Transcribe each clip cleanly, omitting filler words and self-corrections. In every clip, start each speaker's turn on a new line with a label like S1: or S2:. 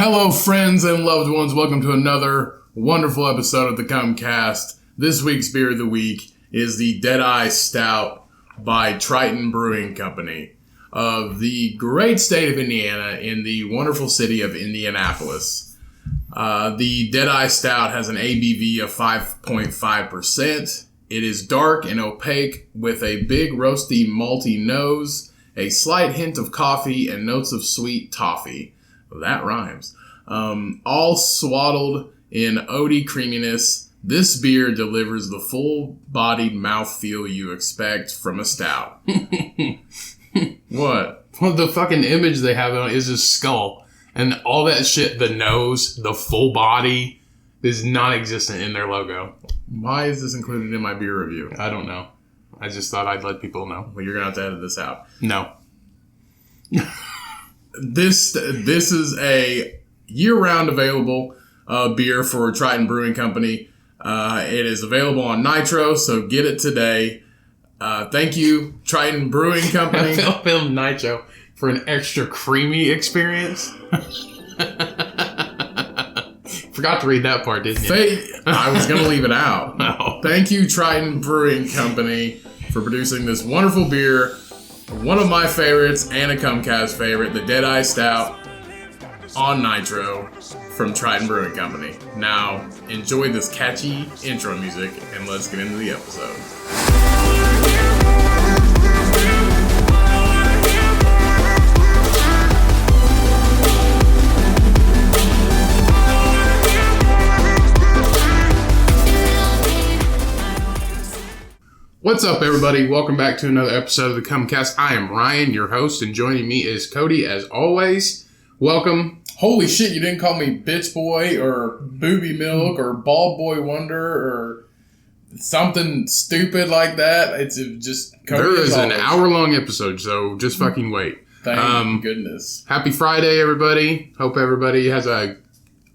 S1: Hello, friends and loved ones. Welcome to another wonderful episode of the thecummcast. This week's beer of the week is the Deadeye Stout by Triton Brewing Company of the great state of Indiana in the wonderful city of Indianapolis. The Deadeye Stout has an ABV of 5.5%. It is dark and opaque with a big roasty malty nose, a slight hint of coffee, and notes of sweet toffee. That rhymes. All swaddled in oaty creaminess, this beer delivers the full-bodied mouthfeel you expect from a stout. What?
S2: Well, the fucking image they have on it is a skull. And all that shit, the nose, the full body, is non-existent in their logo.
S1: Why is this included in my beer review?
S2: I don't know. I just thought I'd let people know.
S1: Well, you're going to have to edit this out.
S2: No.
S1: This is a year-round available beer for Triton Brewing Company. It is available on Nitro, so get it today. Thank you, Triton Brewing Company.
S2: Fill Nitro for an extra creamy experience. Forgot to read that part, didn't you?
S1: I was going to leave it out.
S2: No.
S1: Thank you, Triton Brewing Company, for producing this wonderful beer. One of my favorites and a Cummcast favorite, the Deadeye Stout on Nitro from Triton Brewing Company. Now, enjoy this catchy intro music and let's get into the episode.
S2: What's up, everybody? Welcome back to another episode of the Cummcast. I am Ryan, your host, and joining me is Cody, as always. Welcome.
S1: Holy shit, you didn't call me Bitch Boy or Booby Milk or Bald Boy Wonder or something stupid like that. It's just Cody.
S2: There is an hour-long episode, so just fucking wait.
S1: Thank goodness.
S2: Happy Friday, everybody. Hope everybody has a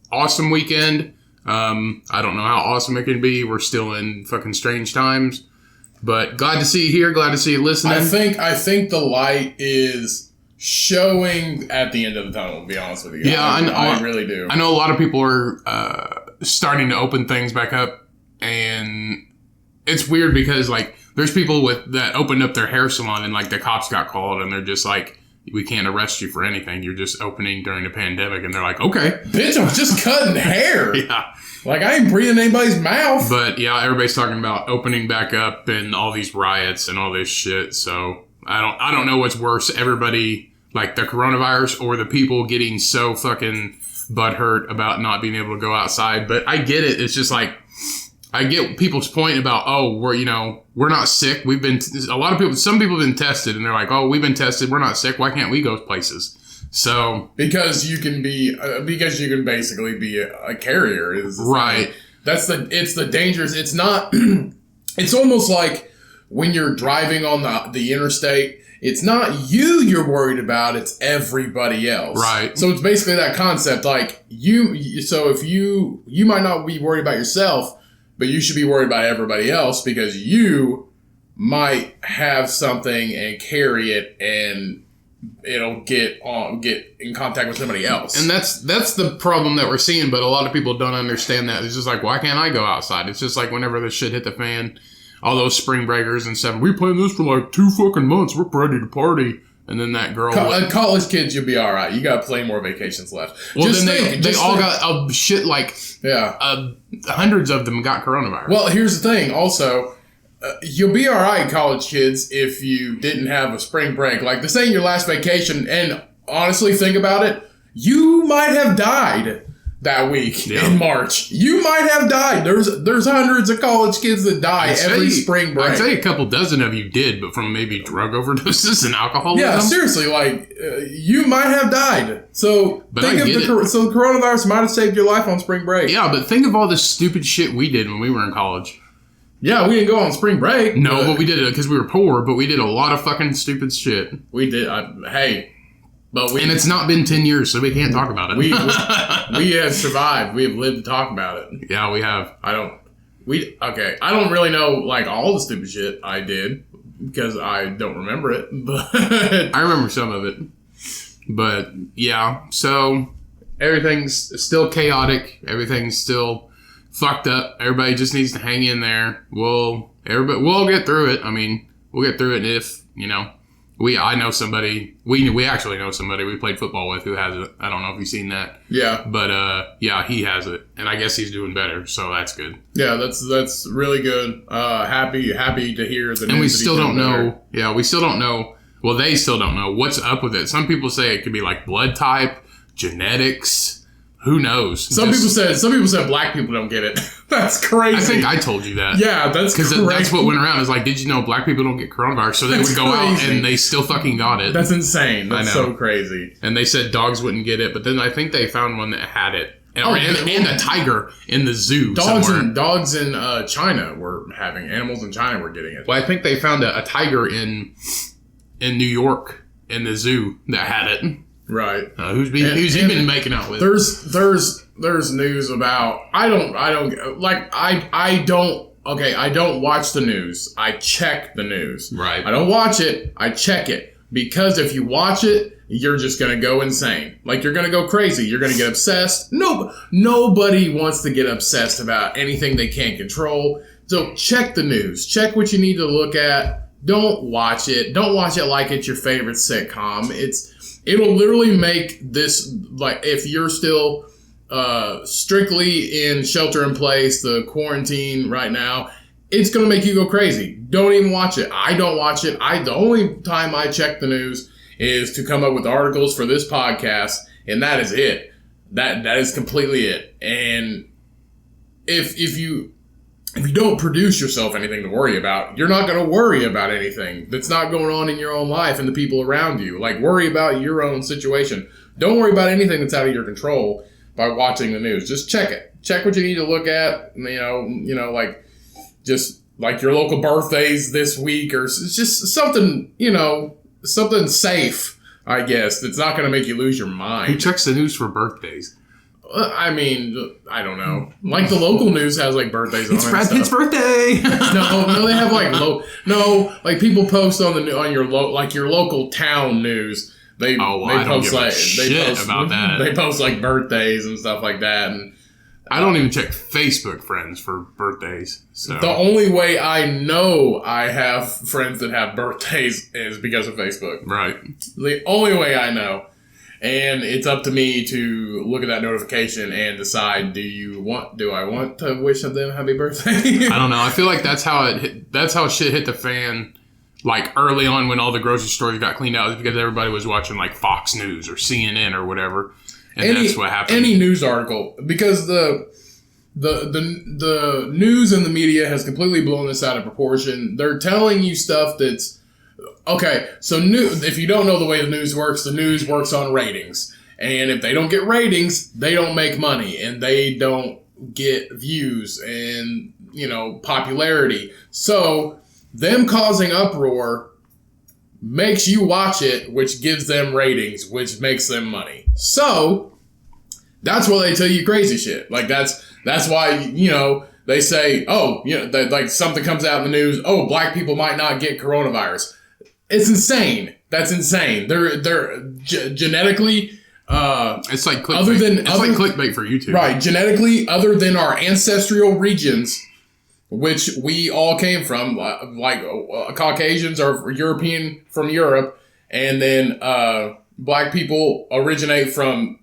S2: awesome weekend. I don't know how awesome it can be. We're still in fucking strange times. But glad to see you here. Glad to see you listening.
S1: I think the light is showing at the end of the tunnel, to be honest with you.
S2: Yeah,
S1: I really do.
S2: I know a lot of people are starting to open things back up. And it's weird because, like, there's people that opened up their hair salon and, like, the cops got called and they're just like, we can't arrest you for anything. You're just opening during the pandemic. And they're like, okay.
S1: Bitch, I was just cutting hair.
S2: Yeah.
S1: Like, I ain't breathing anybody's mouth.
S2: But, yeah, everybody's talking about opening back up and all these riots and all this shit. So, I don't know what's worse. Everybody, like, the coronavirus or the people getting so fucking butthurt about not being able to go outside. But I get it. It's just like, I get people's point about, oh, we're not sick. Some people have been tested and they're like, oh, we've been tested. We're not sick. Why can't we go places? So
S1: because you can basically be a carrier is
S2: right.
S1: It's the dangerous. It's not. It's almost like when you're driving on the interstate. It's not you're worried about. It's everybody else.
S2: Right.
S1: So it's basically that concept. Like so if you might not be worried about yourself, but you should be worried about everybody else because you might have something and carry it and it'll get in contact with somebody else.
S2: And that's the problem that we're seeing, but a lot of people don't understand that. It's just like, why can't I go outside? It's just like whenever this shit hit the fan, all those spring breakers and stuff, we planned this for like 2 fucking months, we're ready to party. And then that girl...
S1: college kids, you'll be alright. You got plenty more vacations left.
S2: Well, they all got shit like... Yeah. Hundreds of them got coronavirus.
S1: Well, here's the thing, also... you'll be alright, college kids, if you didn't have a spring break. Like, this ain't your last vacation, and honestly, think about it. You might have died that week in March. You might have died. There's hundreds of college kids that die every spring break.
S2: I'd say a couple dozen of you did, but from maybe drug overdoses and alcoholism.
S1: Yeah, seriously, like, you might have died. So, the coronavirus might have saved your life on spring break.
S2: Yeah, but think of all the stupid shit we did when we were in college.
S1: Yeah, we didn't go on spring break.
S2: No, but we did it because we were poor, but we did a lot of fucking stupid shit.
S1: We did. And
S2: it's not been 10 years, so we can't talk about it.
S1: We have survived. We have lived to talk about it.
S2: Yeah, we have.
S1: I don't really know, like, all the stupid shit I did because I don't remember it, but...
S2: I remember some of it. But, yeah, so everything's still chaotic. Everything's still fucked up. Everybody just needs to hang in there. We'll get through it. I mean, we'll get through it if, I know somebody, we actually know somebody we played football with who has it. I don't know if you've seen that.
S1: Yeah.
S2: But, he has it. And I guess he's doing better, so that's good.
S1: Yeah, that's really good. Happy to hear the news.
S2: And we still don't know. Yeah, we still don't know. Well, they still don't know what's up with it. Some people say it could be like blood type, genetics. Who knows?
S1: Some people said black people don't get it. That's crazy.
S2: I think I told you that.
S1: Yeah, that's crazy.
S2: Because that's what went around. Is like, did you know black people don't get coronavirus? So they would go out and they still fucking got it.
S1: That's insane. That's so crazy.
S2: And they said dogs wouldn't get it, but then I think they found one that had it. And a tiger in the zoo somewhere.
S1: Dogs in China were having, animals in China were getting it.
S2: Well, I think they found a tiger in New York in the zoo that had it. Right. Who's he been making out with?
S1: There's news about I don't watch the news. I check the news.
S2: Right.
S1: I don't watch it. I check it. Because if you watch it, you're just going to go insane. Like, you're going to go crazy. You're going to get obsessed. Nobody wants to get obsessed about anything they can't control. So check the news. Check what you need to look at. Don't watch it. Don't watch it like it's your favorite sitcom. It'll literally make this, like, if you're still strictly in shelter in place, the quarantine right now, it's going to make you go crazy. Don't even watch it. I don't watch it. The only time I check the news is to come up with articles for this podcast, and that is it. That is completely it. And if you don't produce yourself anything to worry about, you're not going to worry about anything that's not going on in your own life and the people around you. Like, worry about your own situation. Don't worry about anything that's out of your control by watching the news. Just check it. Check what you need to look at. Like, just like your local birthdays this week, or just something, something safe, I guess, that's not going to make you lose your mind.
S2: Who checks the news for birthdays?
S1: I mean, I don't know. Like, the local news has, like, birthdays on it.
S2: It's Brad Pitt's birthday!
S1: No, they have, like, people post on your local town news. They post about that. They post, like, birthdays and stuff like that. And
S2: I don't even check Facebook friends for birthdays. So
S1: the only way I know I have friends that have birthdays is because of Facebook.
S2: Right.
S1: The only way I know. And it's up to me to look at that notification and decide, do I want to wish them happy birthday?
S2: I don't know. I feel like that's how shit hit the fan, like, early on when all the grocery stores got cleaned out, is because everybody was watching, like, Fox News or CNN or whatever. And that's what happened.
S1: Any news article, because the news and the media has completely blown this out of proportion. They're telling you stuff that's okay. So if you don't know the way the news works on ratings, and if they don't get ratings, they don't make money, and they don't get views and popularity. So them causing uproar makes you watch it, which gives them ratings, which makes them money. So that's why they tell you crazy shit. Like, that's why, they say, like, something comes out in the news, black people might not get coronavirus. It's insane. That's insane. They're genetically,
S2: it's like clickbait. Like clickbait for YouTube.
S1: Right. Genetically, other than our ancestral regions, which we all came from, like Caucasians are European from Europe, and then black people originate from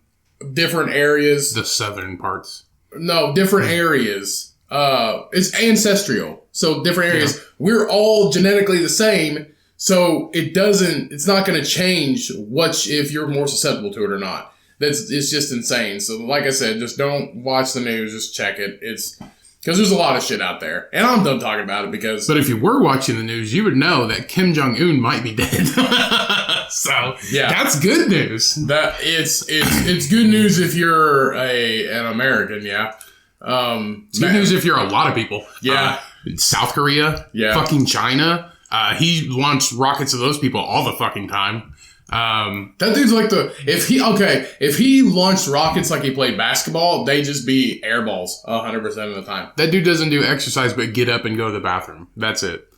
S1: different areas.
S2: The southern parts.
S1: No, different areas. It's ancestral. So different areas. Yeah. We're all genetically the same, so it's not going to change if you're more susceptible to it or not. It's just insane. So like I said, just don't watch the news, just check it. Because there's a lot of shit out there. And I'm done talking about it because...
S2: But if you were watching the news, you would know that Kim Jong Un might be dead. So, yeah, that's good news.
S1: It's good news if you're an American, yeah.
S2: It's good news if you're a lot of people.
S1: Yeah.
S2: South Korea.
S1: Yeah.
S2: Fucking China. He launched rockets to those people all the fucking time.
S1: That dude's like if he launched rockets like he played basketball, they just be airballs 100% of the time.
S2: That dude doesn't do exercise but get up and go to the bathroom. That's it.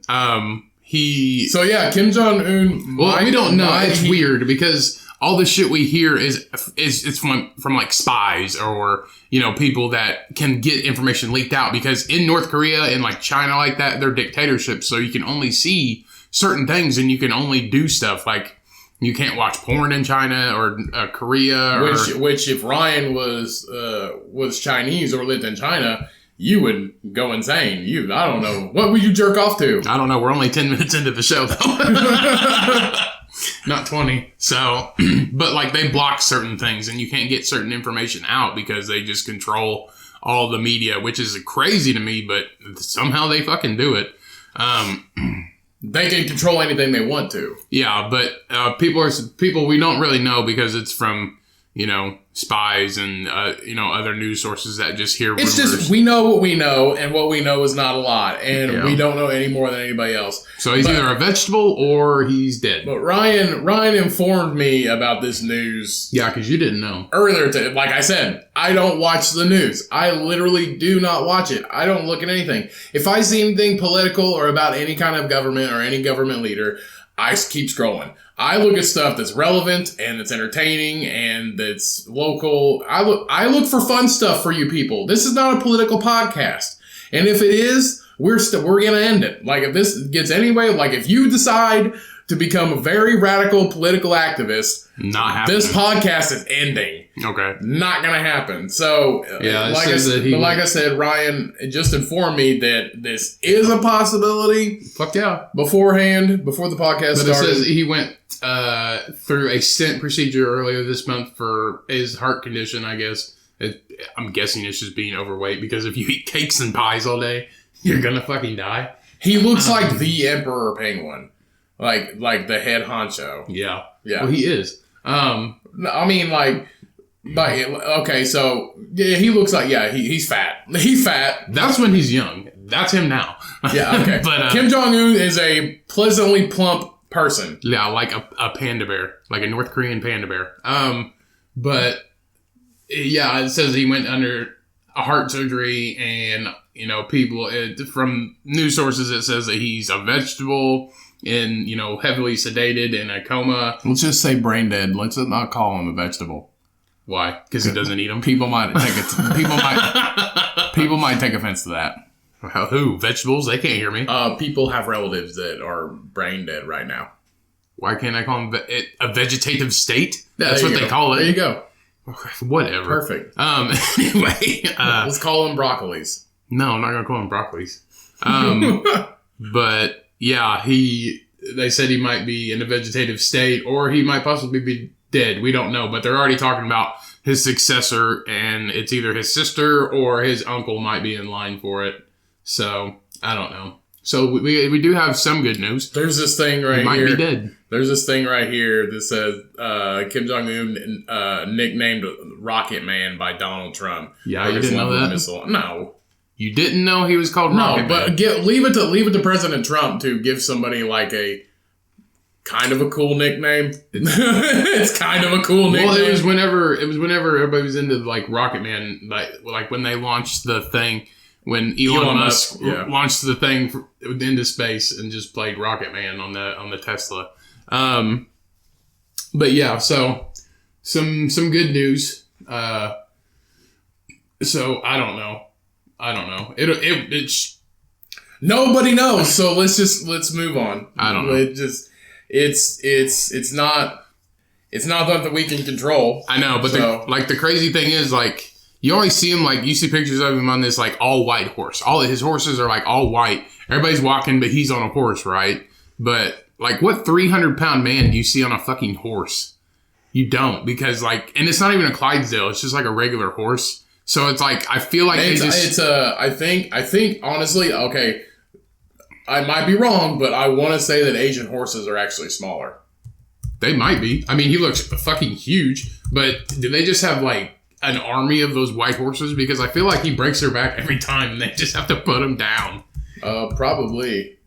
S1: So yeah, Kim Jong Un.
S2: Well, we don't know. It's weird because all the shit we hear is it's from like spies or, you know, people that can get information leaked out, because in North Korea and like China like that, they're dictatorships. So you can only see certain things and you can only do stuff like you can't watch porn in China or Korea.
S1: Which if Ryan was Chinese or lived in China, you would go insane. I don't know. What would you jerk off to?
S2: I don't know. We're only 10 minutes into the show, though. Not 20. So, but like they block certain things and you can't get certain information out because they just control all the media, which is crazy to me, but somehow they fucking do it.
S1: They can control anything they want to.
S2: Yeah, but people we don't really know because it's from, you know, spies and, you know, other news sources that just hear rumors.
S1: It's just, we know what we know, and what we know is not a lot, and we don't know any more than anybody else.
S2: So he's either a vegetable or he's dead.
S1: But Ryan informed me about this news.
S2: Yeah, because you didn't know.
S1: Earlier today, like I said, I don't watch the news. I literally do not watch it. I don't look at anything. If I see anything political or about any kind of government or any government leader, I keep scrolling. I look at stuff that's relevant and that's entertaining and that's local. I look for fun stuff for you people. This is not a political podcast. And if it is, we're going to end it. Like if this gets anyway, like if you decide to become a very radical political activist,
S2: not happening.
S1: This podcast is ending.
S2: Okay.
S1: Not going to happen. So, like I said, Ryan just informed me that this is a possibility.
S2: Fuck yeah.
S1: Before the podcast started.
S2: But it says he went through a stent procedure earlier this month for his heart condition, I guess. I'm guessing it's just being overweight, because if you eat cakes and pies all day, you're going to fucking die.
S1: He looks like the Emperor Penguin. Like the head honcho.
S2: Yeah.
S1: Yeah.
S2: Well, he is.
S1: I mean, okay, so, yeah, he looks like, he's fat. He's fat.
S2: That's when he's young. That's him now.
S1: Yeah, okay. But Kim Jong Un is a pleasantly plump person.
S2: Yeah, like a panda bear. Like a North Korean panda bear. But, yeah, it says he went under a heart surgery, and, you know, people, from news sources, it says that he's a vegetable and, you know, heavily sedated in a coma.
S1: Let's just say brain dead. Let's not call him a vegetable.
S2: Why? Because he doesn't eat them?
S1: People might take offense to that.
S2: Who? Vegetables? They can't hear me.
S1: People have relatives that are brain dead right now.
S2: Why can't I call them a vegetative state? That's what they call it.
S1: There you go.
S2: Whatever.
S1: Perfect.
S2: Anyway.
S1: Let's call them broccolis.
S2: No, I'm not going to call them broccolis. But, yeah, they said he might be in a vegetative state, or he might possibly be dead. We don't know. But they're already talking about his successor, and it's either his sister or his uncle might be in line for it. So, I don't know. So, we do have some good news.
S1: There's this thing right here. He
S2: might be dead.
S1: There's this thing right here that says Kim Jong Un nicknamed Rocket Man by Donald Trump.
S2: Yeah, you didn't know that?
S1: Missile. No.
S2: You didn't know he was called Rocket Man?
S1: No, but leave it to President Trump to give somebody like a kind of a cool nickname. It's kind of a cool nickname.
S2: Well, it was whenever everybody was into like Rocket Man, like when they launched the thing. When Elon Musk launched the thing into space and just played Rocket Man on the Tesla. But yeah, so some good news. So I don't know. It's
S1: nobody knows. So let's move on.
S2: I don't know.
S1: It's not that we can control.
S2: I know, but the crazy thing is, like, you always see him, like, you see pictures of him on this, like, all white horse. All of his horses are, like, all white. Everybody's walking, but he's on a horse, right? But, like, what 300-pound man do you see on a fucking horse? You don't, because, like, and it's not even a Clydesdale. It's just, like, a regular horse. So it's, like, I feel like
S1: I think, honestly, okay, I might be wrong, but I want to say that Asian horses are actually smaller.
S2: They might be. I mean, he looks fucking huge, but do they just have, like, an army of those white horses? Because I feel like he breaks their back every time and they just have to put him down.
S1: Probably.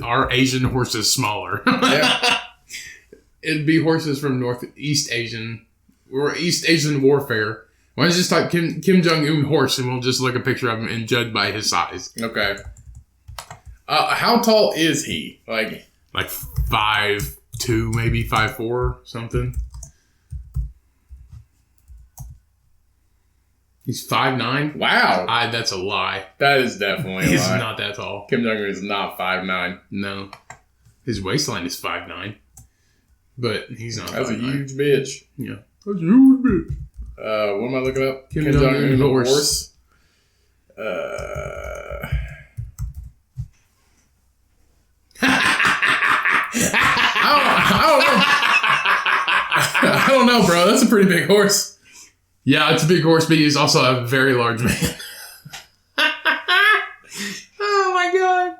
S2: Our Asian horse is smaller.
S1: Yeah.
S2: It'd be horses from Northeast Asian or East Asian warfare. Why don't you just type Kim Jong Un horse and we'll just look a picture of him and judge by his size.
S1: Okay. How tall is he? Like
S2: 5'2", 5'2", maybe 5'4", something. He's 5'9".
S1: Wow.
S2: That's a lie.
S1: That is definitely a
S2: He's
S1: lie.
S2: not that tall.
S1: Kim Jong Un is not 5'9".
S2: No. His waistline is 5'9". But he's not 5'9".
S1: That's a huge bitch.
S2: Yeah. That's a huge bitch.
S1: What am I looking up?
S2: Kim Jong Un horse.
S1: I don't know, bro. That's a pretty big horse.
S2: Yeah, it's a big horse, but he's also a very large man. Oh my god.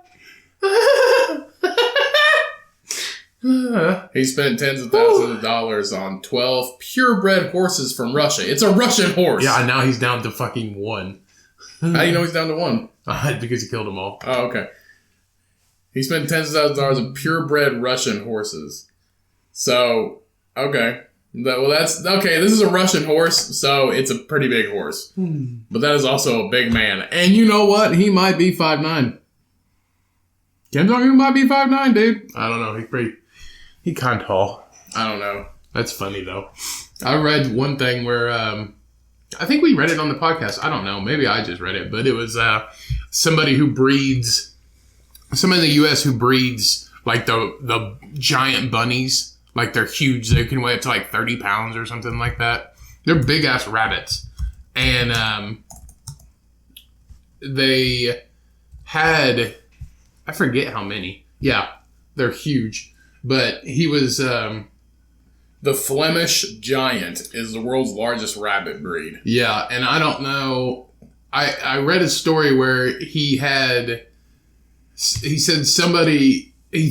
S1: He spent tens of thousands of dollars on 12 purebred horses from Russia. It's a Russian horse.
S2: Yeah, now he's down to fucking 1.
S1: How do you know he's down to 1?
S2: Because he killed them all.
S1: Oh, okay. He spent tens of thousands of dollars on purebred Russian horses. So, okay. Well, that's okay. This is a Russian horse, so it's a pretty big horse. But that is also a big man. And you know what? He might be 5'9".
S2: Kim Jong Un might be 5'9", dude. I don't know. He's kind of tall.
S1: I don't know.
S2: That's funny, though. I read one thing where, I think we read it on the podcast. I don't know. Maybe I just read it. But it was somebody in the U.S. who breeds, like, the giant bunnies. Like, they're huge. They can weigh up to, like, 30 pounds or something like that. They're big-ass rabbits. And they had... I forget how many. Yeah, they're huge. But he was...
S1: the Flemish Giant is the world's largest rabbit breed.
S2: Yeah, and I don't know... I read a story where he said somebody... He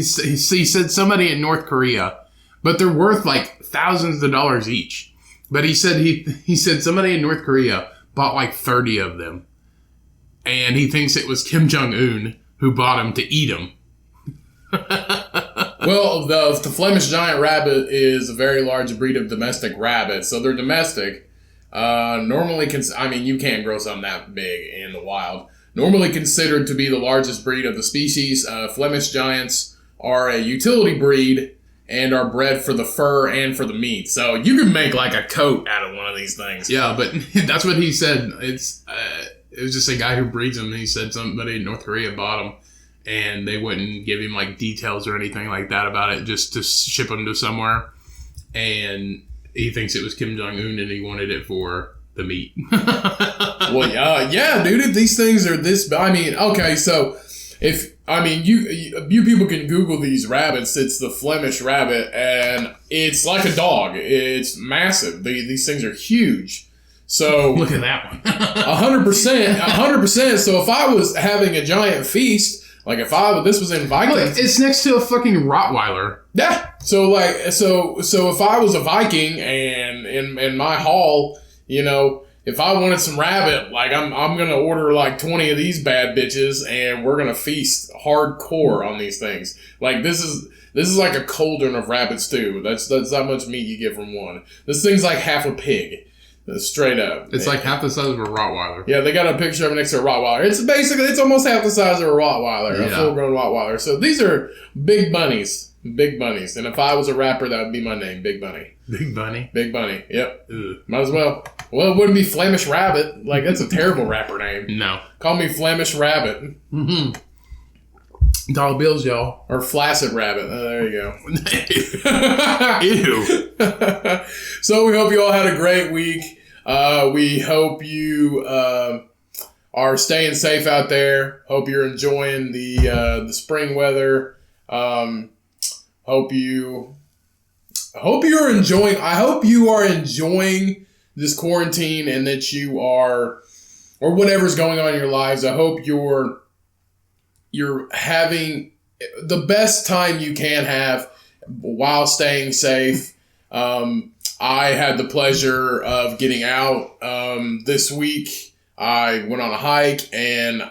S2: said somebody in North Korea, but they're worth like thousands of dollars each. But he said somebody in North Korea bought like 30 of them, and he thinks it was Kim Jong Un who bought them to eat them.
S1: Well, the Flemish Giant Rabbit is a very large breed of domestic rabbits, so they're domestic. Normally, you can't grow something that big in the wild. Normally considered to be the largest breed of the species, Flemish Giants are a utility breed and are bred for the fur and for the meat. So you can make like a coat out of one of these things.
S2: Yeah, but that's what he said. It was just a guy who breeds them. And he said somebody in North Korea bought them, and they wouldn't give him like details or anything like that about it, just to ship them to somewhere. And he thinks it was Kim Jong Un, and he wanted it for the meat.
S1: Well, yeah, dude. If these things are this, okay. So, you people can Google these rabbits. It's the Flemish Rabbit, and it's like a dog. It's massive. These things are huge. So
S2: look at that one.
S1: 100%. So if I was having a giant feast, like this was in Viking,
S2: look, it's next to a fucking Rottweiler.
S1: Yeah. So if I was a Viking and in my hall. If I wanted some rabbit, like I'm gonna order like 20 of these bad bitches, and we're gonna feast hardcore on these things. Like this is like a cauldron of rabbit stew. That's how much meat you get from one. This thing's like half a pig, straight up.
S2: It's like half the size of a Rottweiler.
S1: Yeah, they got a picture of it next to a Rottweiler. It's almost half the size of a Rottweiler, a full-grown Rottweiler. So these are big bunnies. Big bunnies. And if I was a rapper, that would be my name, Big Bunny.
S2: Big Bunny?
S1: Big Bunny, yep.
S2: Ugh.
S1: Might as well. Well, it wouldn't be Flemish Rabbit. Like, that's a terrible rapper name.
S2: No.
S1: Call me Flemish Rabbit.
S2: $1 bills, y'all.
S1: Or Flaccid Rabbit. Oh, there you go.
S2: Ew.
S1: So we hope you all had a great week. We hope you are staying safe out there. Hope you're enjoying the spring weather. Hope you are enjoying. I hope you are enjoying this quarantine, and that you are, or whatever's going on in your lives. I hope you're having the best time you can have while staying safe. I had the pleasure of getting out this week. I went on a hike, and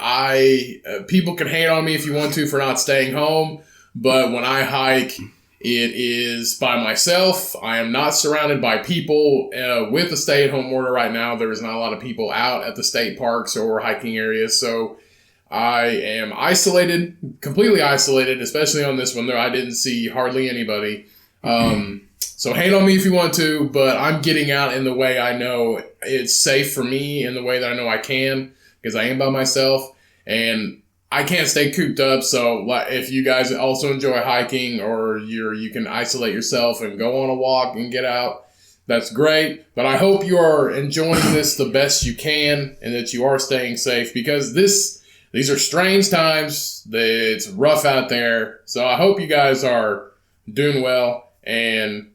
S1: people can hate on me if you want to for not staying home. But when I hike, it is by myself. I am not surrounded by people. With the stay-at-home order right now, there is not a lot of people out at the state parks or hiking areas. So I am isolated, completely isolated, especially on this one. There, I didn't see hardly anybody. So hate on me if you want to, but I'm getting out in the way I know it's safe for me, in the way that I know I can, because I am by myself, and I can't stay cooped up. So if you guys also enjoy hiking, or you can isolate yourself and go on a walk and get out, that's great. But I hope you are enjoying this the best you can, and that you are staying safe, because these are strange times. It's rough out there. So I hope you guys are doing well. And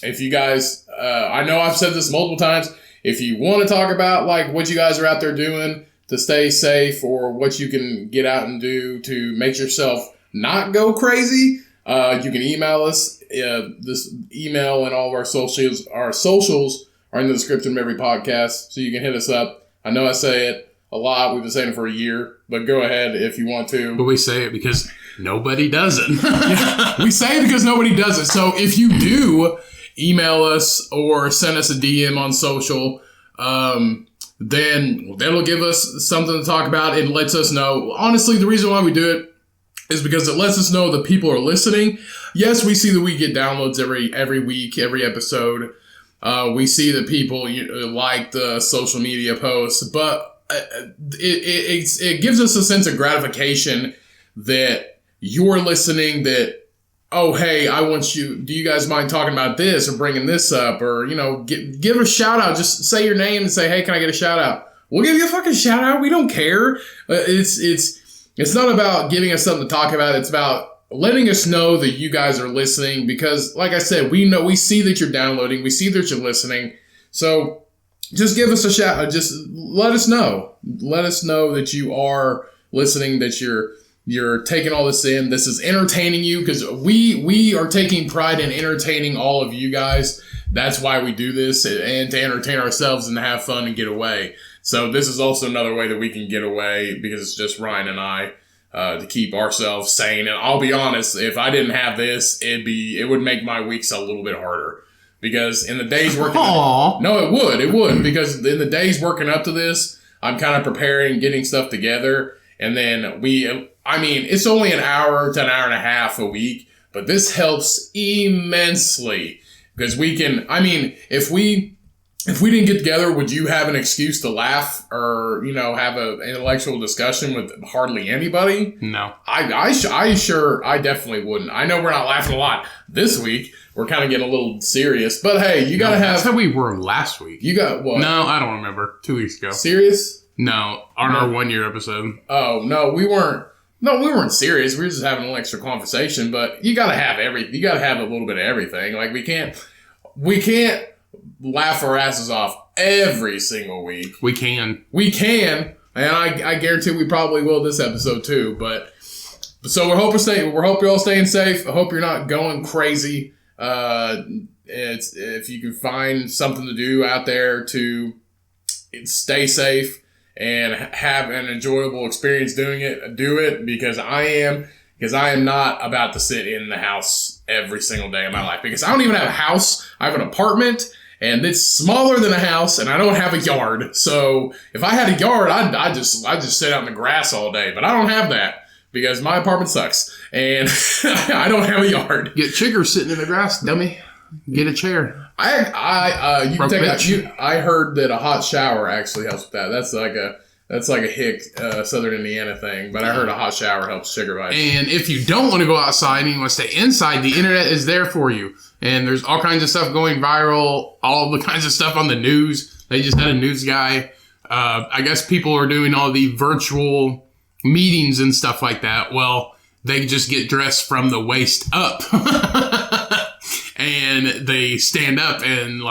S1: if you guys, I know I've said this multiple times, if you want to talk about like what you guys are out there doing to stay safe, or what you can get out and do to make yourself not go crazy, you can email us. This email and all of our socials are in the description of every podcast, so you can hit us up. I know I say it a lot. We've been saying it for a year, but go ahead if you want to.
S2: But we say it because nobody does it.
S1: Yeah, we say it because nobody does it. So if you do email us or send us a DM on social, then that'll give us something to talk about. It lets us know. Honestly, the reason why we do it is because it lets us know that people are listening. Yes, we see that we get downloads every week, every episode. We see that people like the social media posts, but it gives us a sense of gratification that you're listening, that, oh, hey, do you guys mind talking about this or bringing this up, or, give a shout out. Just say your name and say, hey, can I get a shout out? We'll give you a fucking shout out. We don't care. It's not about giving us something to talk about. It's about letting us know that you guys are listening, because like I said, we see that you're downloading. We see that you're listening. So just give us a shout out. Just let us know. Let us know that you are listening, that you're taking all this in. This is entertaining you, because we are taking pride in entertaining all of you guys. That's why we do this, and to entertain ourselves and to have fun and get away. So this is also another way that we can get away, because it's just Ryan and I, to keep ourselves sane. And I'll be honest, if I didn't have this, it would make my weeks a little bit harder, because in the days working, it would, because in the days working up to this, I'm kind of preparing, getting stuff together. And then it's only an hour to an hour and a half a week, but this helps immensely, because we can, if we didn't get together, would you have an excuse to laugh or, have an intellectual discussion with hardly anybody?
S2: No.
S1: I definitely wouldn't. I know we're not laughing a lot this week. We're kind of getting a little serious, but hey, you gotta have.
S2: That's how we were last week.
S1: You got what?
S2: No, I don't remember. 2 weeks ago.
S1: Serious?
S2: No, on our 1 year episode.
S1: Oh, no, we weren't. No, we weren't serious. We were just having an extra conversation, but you gotta have you gotta have a little bit of everything. Like we can't laugh our asses off every single week.
S2: We can.
S1: And I guarantee we probably will this episode too. But so we hope you're all staying safe. I hope you're not going crazy. If you can find something to do out there to stay safe and have an enjoyable experience doing it, do it, because I am not about to sit in the house every single day of my life, because I don't even have a house. I have an apartment, and it's smaller than a house, and I don't have a yard. So if I had a yard, I'd just sit out in the grass all day, but I don't have that, because my apartment sucks, and I don't have a yard.
S2: Get Chigger sitting in the grass, dummy. Get a chair.
S1: You can take I heard that a hot shower actually helps with that. That's like a hick Southern Indiana thing, but I heard a hot shower helps sugar bites.
S2: And if you don't want to go outside and you want to stay inside, the internet is there for you. And there's all kinds of stuff going viral, all the kinds of stuff on the news. They just had a news guy. I guess people are doing all the virtual meetings and stuff like that. Well, they just get dressed from the waist up. And they stand up and,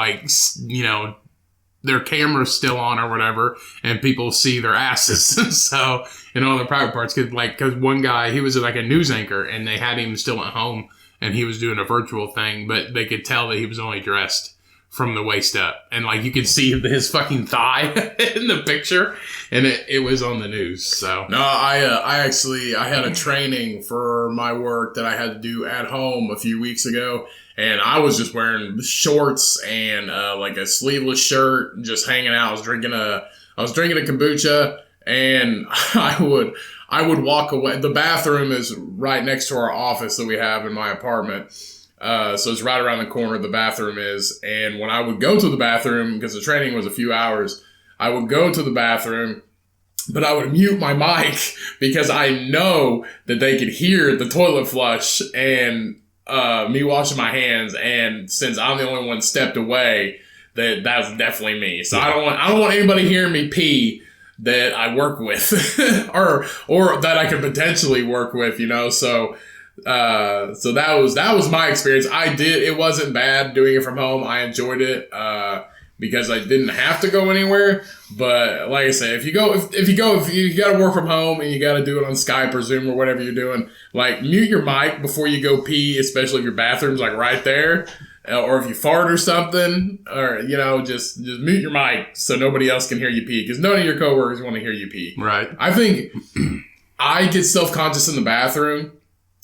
S2: their camera's still on or whatever, and people see their asses. So, in all their private parts, because one guy, he was like a news anchor, and they had him still at home, and he was doing a virtual thing, but they could tell that he was only dressed from the waist up. And, you could see his fucking thigh in the picture, and it was on the news, so.
S1: No, I had a training for my work that I had to do at home a few weeks ago, and I was just wearing shorts and a sleeveless shirt, just hanging out. I was drinking a kombucha and I would walk away. The bathroom is right next to our office that we have in my apartment. So it's right around the corner the bathroom is. And when I would go to the bathroom, because the training was a few hours, I would go to the bathroom, but I would mute my mic because I know that they could hear the toilet flush and me washing my hands. And since I'm the only one stepped away, that's definitely me. So I don't want anybody hearing me pee that I work with or that I could potentially work with, you know. So that was my experience. It wasn't bad doing it from home. I enjoyed it because I didn't have to go anywhere. But like I say, if you got to work from home and you got to do it on Skype or Zoom or whatever you're doing, like mute your mic before you go pee, especially if your bathroom's like right there. Or if you fart or something, or, you know, just mute your mic so nobody else can hear you pee, because none of your coworkers want to hear you pee.
S2: Right.
S1: I think I get self-conscious in the bathroom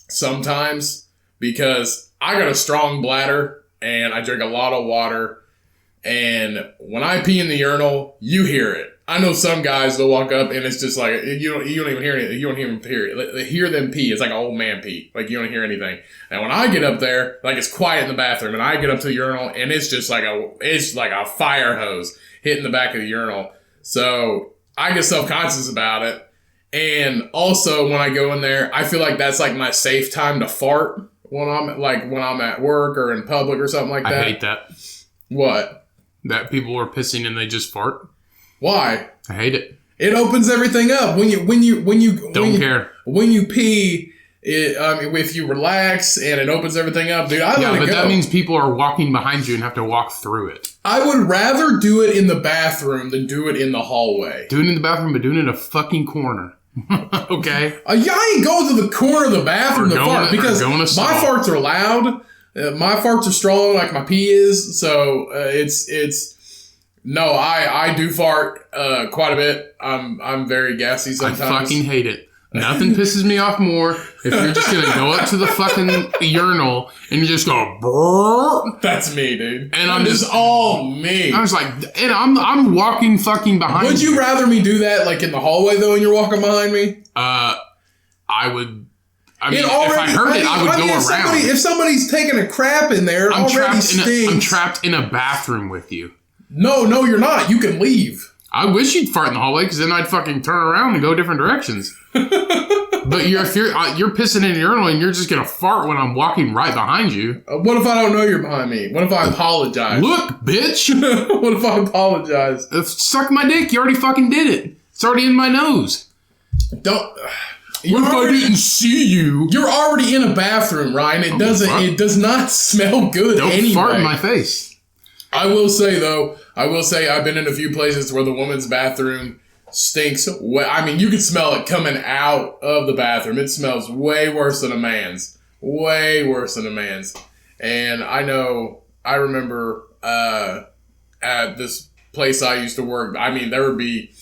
S1: sometimes because I got a strong bladder and I drink a lot of water, and when I pee in the urinal, you hear it. I know some guys, they'll walk up and it's just like, you don't even hear anything. You don't even hear it. They hear them pee. It's like an old man pee. Like you don't hear anything. And when I get up there, like it's quiet in the bathroom, and I get up to the urinal and it's just like a fire hose hitting the back of the urinal. So I get self-conscious about it. And also when I go in there, I feel like that's like my safe time to fart when I'm at work or in public or something like that.
S2: I hate that.
S1: What?
S2: That people are pissing and they just fart.
S1: Why?
S2: I hate it.
S1: It opens everything up when you
S2: care.
S1: When you pee. If you relax and it opens everything up, dude, I let it go.
S2: But that means people are walking behind you and have to walk through it.
S1: I would rather do it in the bathroom than do it in the hallway.
S2: Do it in the bathroom, but do it in a fucking corner. Okay?
S1: I ain't going to the corner of the bathroom to fart because my farts are loud. My farts are strong like my pee is. So no, I do fart quite a bit. I'm very gassy sometimes.
S2: I fucking hate it. Nothing pisses me off more if you're just gonna go up to the fucking urinal and you just go brrr.
S1: That's me, dude.
S2: And I'm just
S1: all me.
S2: I was like, and I'm walking fucking behind you.
S1: Would you rather me do that like in the hallway though, and you're walking behind me?
S2: I would. I mean, if I heard it, I would go around.
S1: If somebody's taking a crap in there, it already stinks.
S2: I'm trapped in a bathroom with you.
S1: No, you're not. You can leave.
S2: I wish you'd fart in the hallway, because then I'd fucking turn around and go different directions. But if you're pissing in a urinal and you're just gonna fart when I'm walking right behind you.
S1: What if I don't know you're behind me? What if I apologize?
S2: Look, bitch.
S1: What if I apologize?
S2: Suck my dick. You already fucking did it. It's already in my nose.
S1: Don't.
S2: What if I didn't see you?
S1: You're already in a bathroom, Ryan. It does not smell good. Don't
S2: fart in my face.
S1: I will say though, I've been in a few places where the woman's bathroom stinks. I mean, you can smell it coming out of the bathroom. It smells way worse than a man's. Way worse than a man's. And I remember at this place I used to work, I mean, there would be,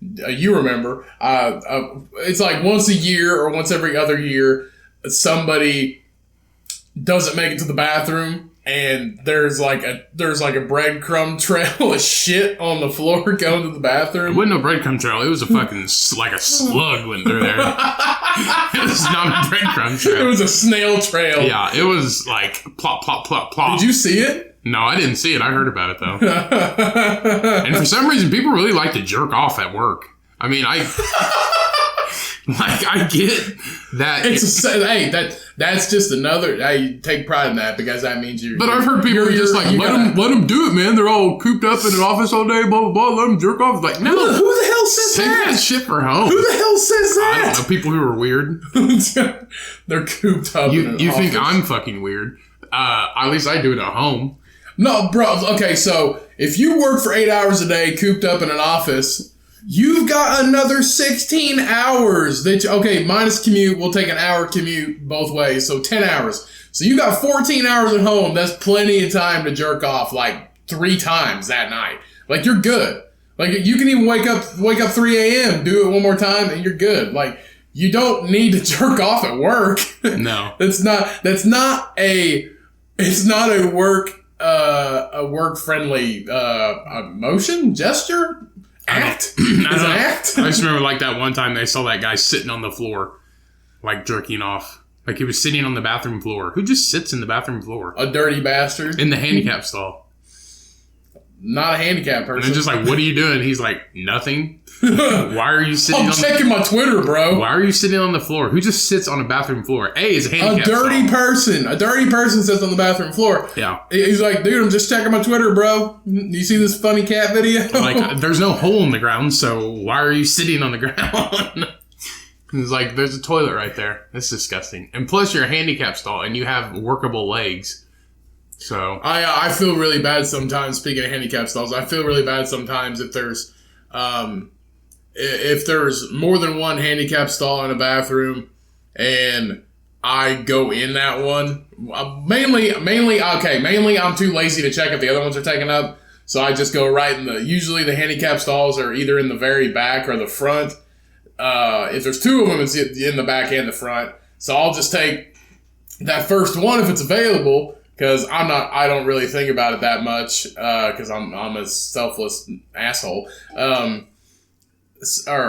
S1: you remember, it's like once a year or once every other year, somebody doesn't make it to the bathroom. And there's like a breadcrumb trail of shit on the floor going to the bathroom.
S2: It wasn't no breadcrumb trail. It was a fucking like a slug went through there. It was not a breadcrumb trail.
S1: It was a snail trail.
S2: Yeah, it was like plop, plop, plop, plop.
S1: Did you see it?
S2: No, I didn't see it. I heard about it though. And for some reason, people really like to jerk off at work. I mean, I get that. That's just another. I take pride in that because that means you're. But I've heard people are just like, let them do it, man. They're all cooped up in an office all day, blah blah blah. Let them jerk off. Like, no,
S1: who the hell says that?
S2: Take that shit for home.
S1: Who the hell says that?
S2: I don't know. People who are weird.
S1: They're cooped up.
S2: You think I'm fucking weird? At least I do it at home.
S1: No, bro. Okay, so if you work for 8 hours a day, cooped up in an office. You've got another 16 hours minus commute. We'll take an hour commute both ways. So 10 hours. So you got 14 hours at home. That's plenty of time to jerk off like 3 times that night. Like you're good. Like you can even wake up 3 a.m., do it one more time and you're good. Like you don't need to jerk off at work.
S2: No.
S1: It's not a work friendly motion, gesture. Act?
S2: I just remember like that one time they saw that guy sitting on the floor, like jerking off. Like he was sitting on the bathroom floor. Who just sits in the bathroom floor?
S1: A dirty bastard.
S2: In the handicap stall.
S1: Not a handicapped person.
S2: And they're just like, what are you doing? He's like, nothing. Why are you sitting
S1: I'm checking my Twitter, bro.
S2: Why are you sitting on the floor? Who just sits on a bathroom floor? It's a handicap
S1: A dirty
S2: stall.
S1: person. A dirty person sits on the bathroom floor.
S2: Yeah.
S1: He's like, dude, I'm just checking my Twitter, bro. You see this funny cat video?
S2: Like, there's no hole in the ground, so why are you sitting on the ground? It's like, there's a toilet right there. That's disgusting. And plus, you're a handicap stall, and you have workable legs. So
S1: I feel really bad sometimes. Speaking of handicap stalls, I feel really bad sometimes if there's more than one handicap stall in a bathroom, and I go in that one. Mainly, I'm too lazy to check if the other ones are taken up, so I just go right in the. Usually, the handicap stalls are either in the very back or the front. If there's two of them, it's in the back and the front. So I'll just take that first one if it's available. Because I don't really think about it that much. Because I'm a selfless asshole. Or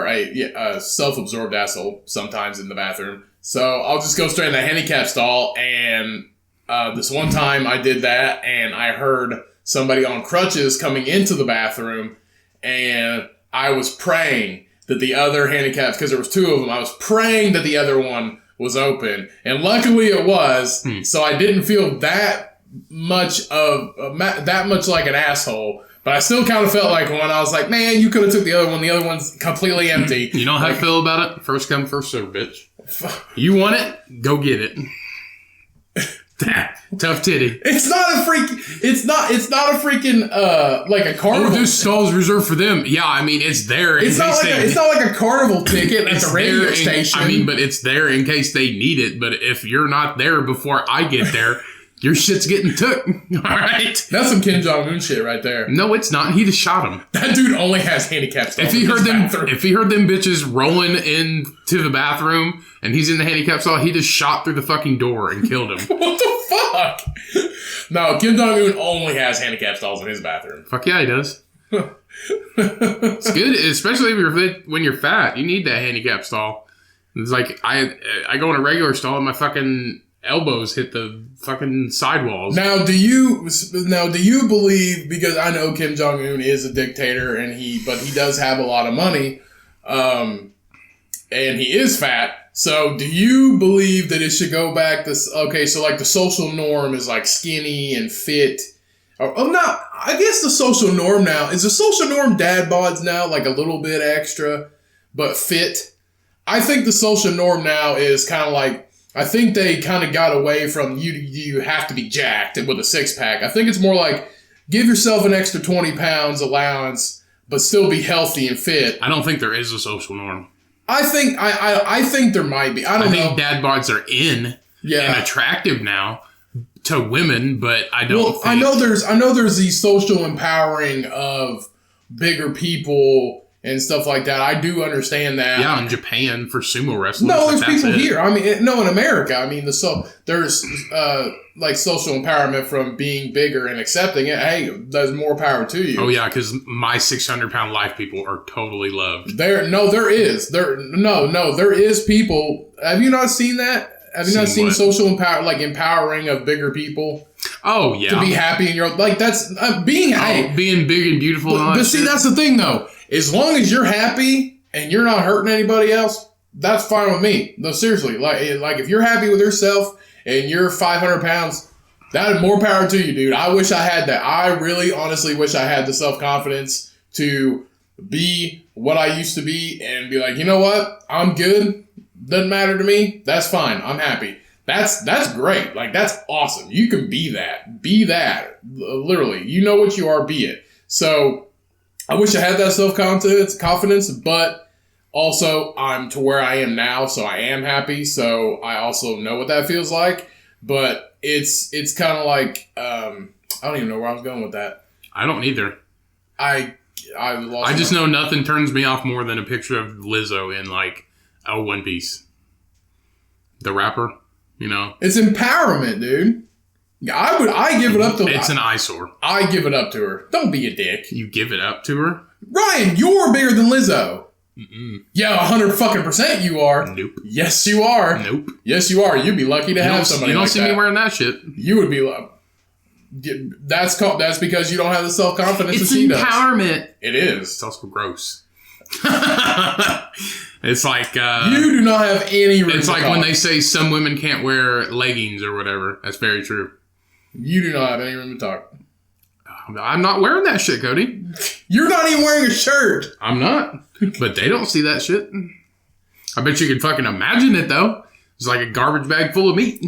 S1: a self-absorbed asshole sometimes in the bathroom. So I'll just go straight in the handicap stall. And this one time I did that, and I heard somebody on crutches coming into the bathroom, and I was praying that the other handicaps, because there was two of them, I was praying that the other one was open, and luckily it was. So I didn't feel that much like an asshole, but I still kind of felt like one. I was like, man, you could have took the other one. The other one's completely empty.
S2: you know how I feel about it? First come, first serve, bitch. You want it? Go get it. Tough titty.
S1: It's not a freaking like a carnival.
S2: This stall's reserved for them. Yeah, I mean it's there.
S1: It's not like a carnival ticket at the radio station.
S2: But it's there in case they need it. But if you're not there before I get there, your shit's getting took. All right.
S1: That's some Kim Jong Un shit right there.
S2: No, it's not. He just shot him.
S1: That dude only has handicap stalls.
S2: If he heard them bitches rolling into the bathroom and he's in the handicap stall, he just shot through the fucking door and killed him.
S1: What the fuck? No, Kim Jong Un only has handicap stalls in his bathroom.
S2: Fuck yeah, he does. It's good, especially when you're fat. You need that handicap stall. It's like I go in a regular stall and my fucking elbows hit the fucking sidewalls.
S1: Now, do you believe, because I know Kim Jong Un is a dictator but he does have a lot of money, and he is fat. So, do you believe that it should go back to so like the social norm is like skinny and fit? I guess the social norm now is the social norm dad bods now like a little bit extra, but fit. I think the social norm now is kind of like. I think they kind of got away from you have to be jacked with a six-pack. I think it's more like give yourself an extra 20 pounds allowance, but still be healthy and fit.
S2: I don't think there is a social norm.
S1: I think there might be. I think
S2: dad bods are in and attractive now to women, but I don't think...
S1: I know there's the social empowering of bigger people and stuff like that. I do understand that.
S2: Yeah, in Japan for sumo wrestling.
S1: No, there's people here. I mean, in America. I mean, there's like social empowerment from being bigger and accepting it. Hey, there's more power to you.
S2: Oh yeah, because my 600-pound life people are totally loved.
S1: There is people. Have you not seen that? Have you not seen social empowering of bigger people?
S2: Oh yeah,
S1: to be happy in your like that's being
S2: being big and beautiful.
S1: But see, that's the thing though. As long as you're happy and you're not hurting anybody else, that's fine with me. No, seriously. Like if you're happy with yourself and you're 500 pounds, that is more power to you, dude. I wish I had that. I really, honestly wish I had the self-confidence to be what I used to be and be like, you know what? I'm good. Doesn't matter to me. That's fine. I'm happy. That's great. Like, that's awesome. You can be that. Be that. Literally. You know what you are, be it. So... I wish I had that self-confidence, but also I'm to where I am now, so I am happy. So I also know what that feels like, but it's kind of like I don't even know where I was going with that.
S2: I don't either.
S1: I
S2: just know nothing turns me off more than a picture of Lizzo in like a one piece. The rapper, you know.
S1: It's empowerment, dude. I give it up to her.
S2: It's an eyesore.
S1: I give it up to her. Don't be a dick.
S2: You give it up to her?
S1: Ryan, you're bigger than Lizzo. Yeah, 100% you are.
S2: Nope.
S1: Yes, you are.
S2: Nope.
S1: Yes, you are. You'd be lucky to have somebody like that.
S2: You don't see me wearing that shit.
S1: You would be like... That's because you don't have the self-confidence that she does.
S2: It's empowerment.
S1: It is.
S2: It's also gross. It's like...
S1: you do not have any room
S2: It's
S1: to
S2: like
S1: talk.
S2: when they say some women can't wear leggings or whatever. That's very true.
S1: You do not have any room to talk.
S2: I'm not wearing that shit, Cody.
S1: You're not even wearing a shirt.
S2: I'm not. But they don't see that shit. I bet you can fucking imagine it, though. It's like a garbage bag full of meat.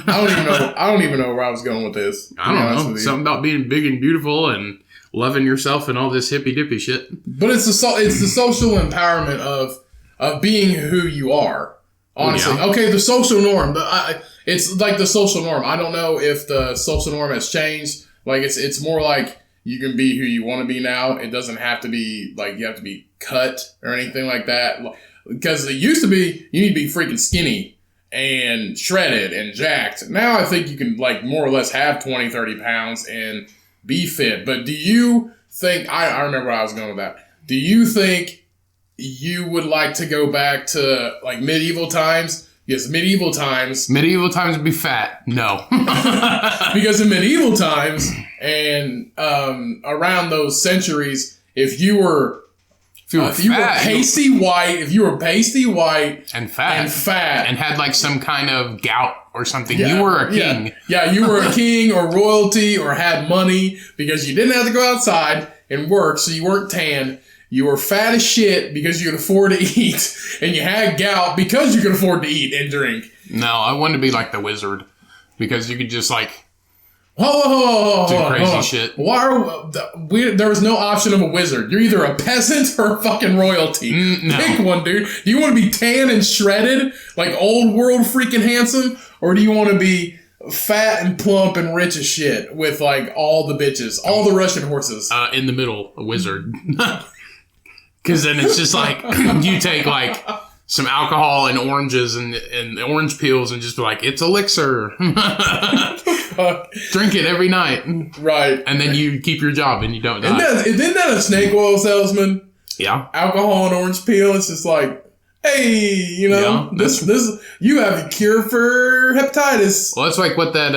S1: I don't even know where I was going with this.
S2: I don't know. Something about being big and beautiful and loving yourself and all this hippy dippy shit.
S1: But it's the social empowerment of being who you are. Honestly,
S2: Yeah.
S1: Okay, the social norm. It's like the social norm. I don't know if the social norm has changed. Like it's more like you can be who you want to be now. It doesn't have to be like you have to be cut or anything like that. Because it used to be you need to be freaking skinny and shredded and jacked. Now I think you can like more or less have 20, 30 pounds and be fit. But do you think, I remember where I was going with that. Do you think you would like to go back to like medieval times? Yes, medieval times.
S2: Medieval times would be fat. No.
S1: Because in medieval times and around those centuries, if you were pasty white
S2: and fat and had like some kind of gout or something,
S1: yeah,
S2: you were a king.
S1: Yeah, you were a king or royalty or had money because you didn't have to go outside and work, so you weren't tan. You were fat as shit because you could afford to eat, and you had gout because you could afford to eat and drink.
S2: No, I wanted to be like the wizard because you could just like
S1: do
S2: crazy shit.
S1: There was no option of a wizard. You're either a peasant or a fucking royalty.
S2: No.
S1: Pick one, dude. Do you want to be tan and shredded, like old world freaking handsome, or do you want to be fat and plump and rich as shit with like all the bitches, all the Russian horses?
S2: In the middle, a wizard. Because then it's just like you take like some alcohol and oranges and orange peels and just be like, it's elixir. Drink it every night.
S1: Right.
S2: And then you keep your job and you don't die.
S1: Isn't that a snake oil salesman?
S2: Yeah.
S1: Alcohol and orange peel. It's just like, hey, this you have a cure for hepatitis.
S2: Well, that's like what that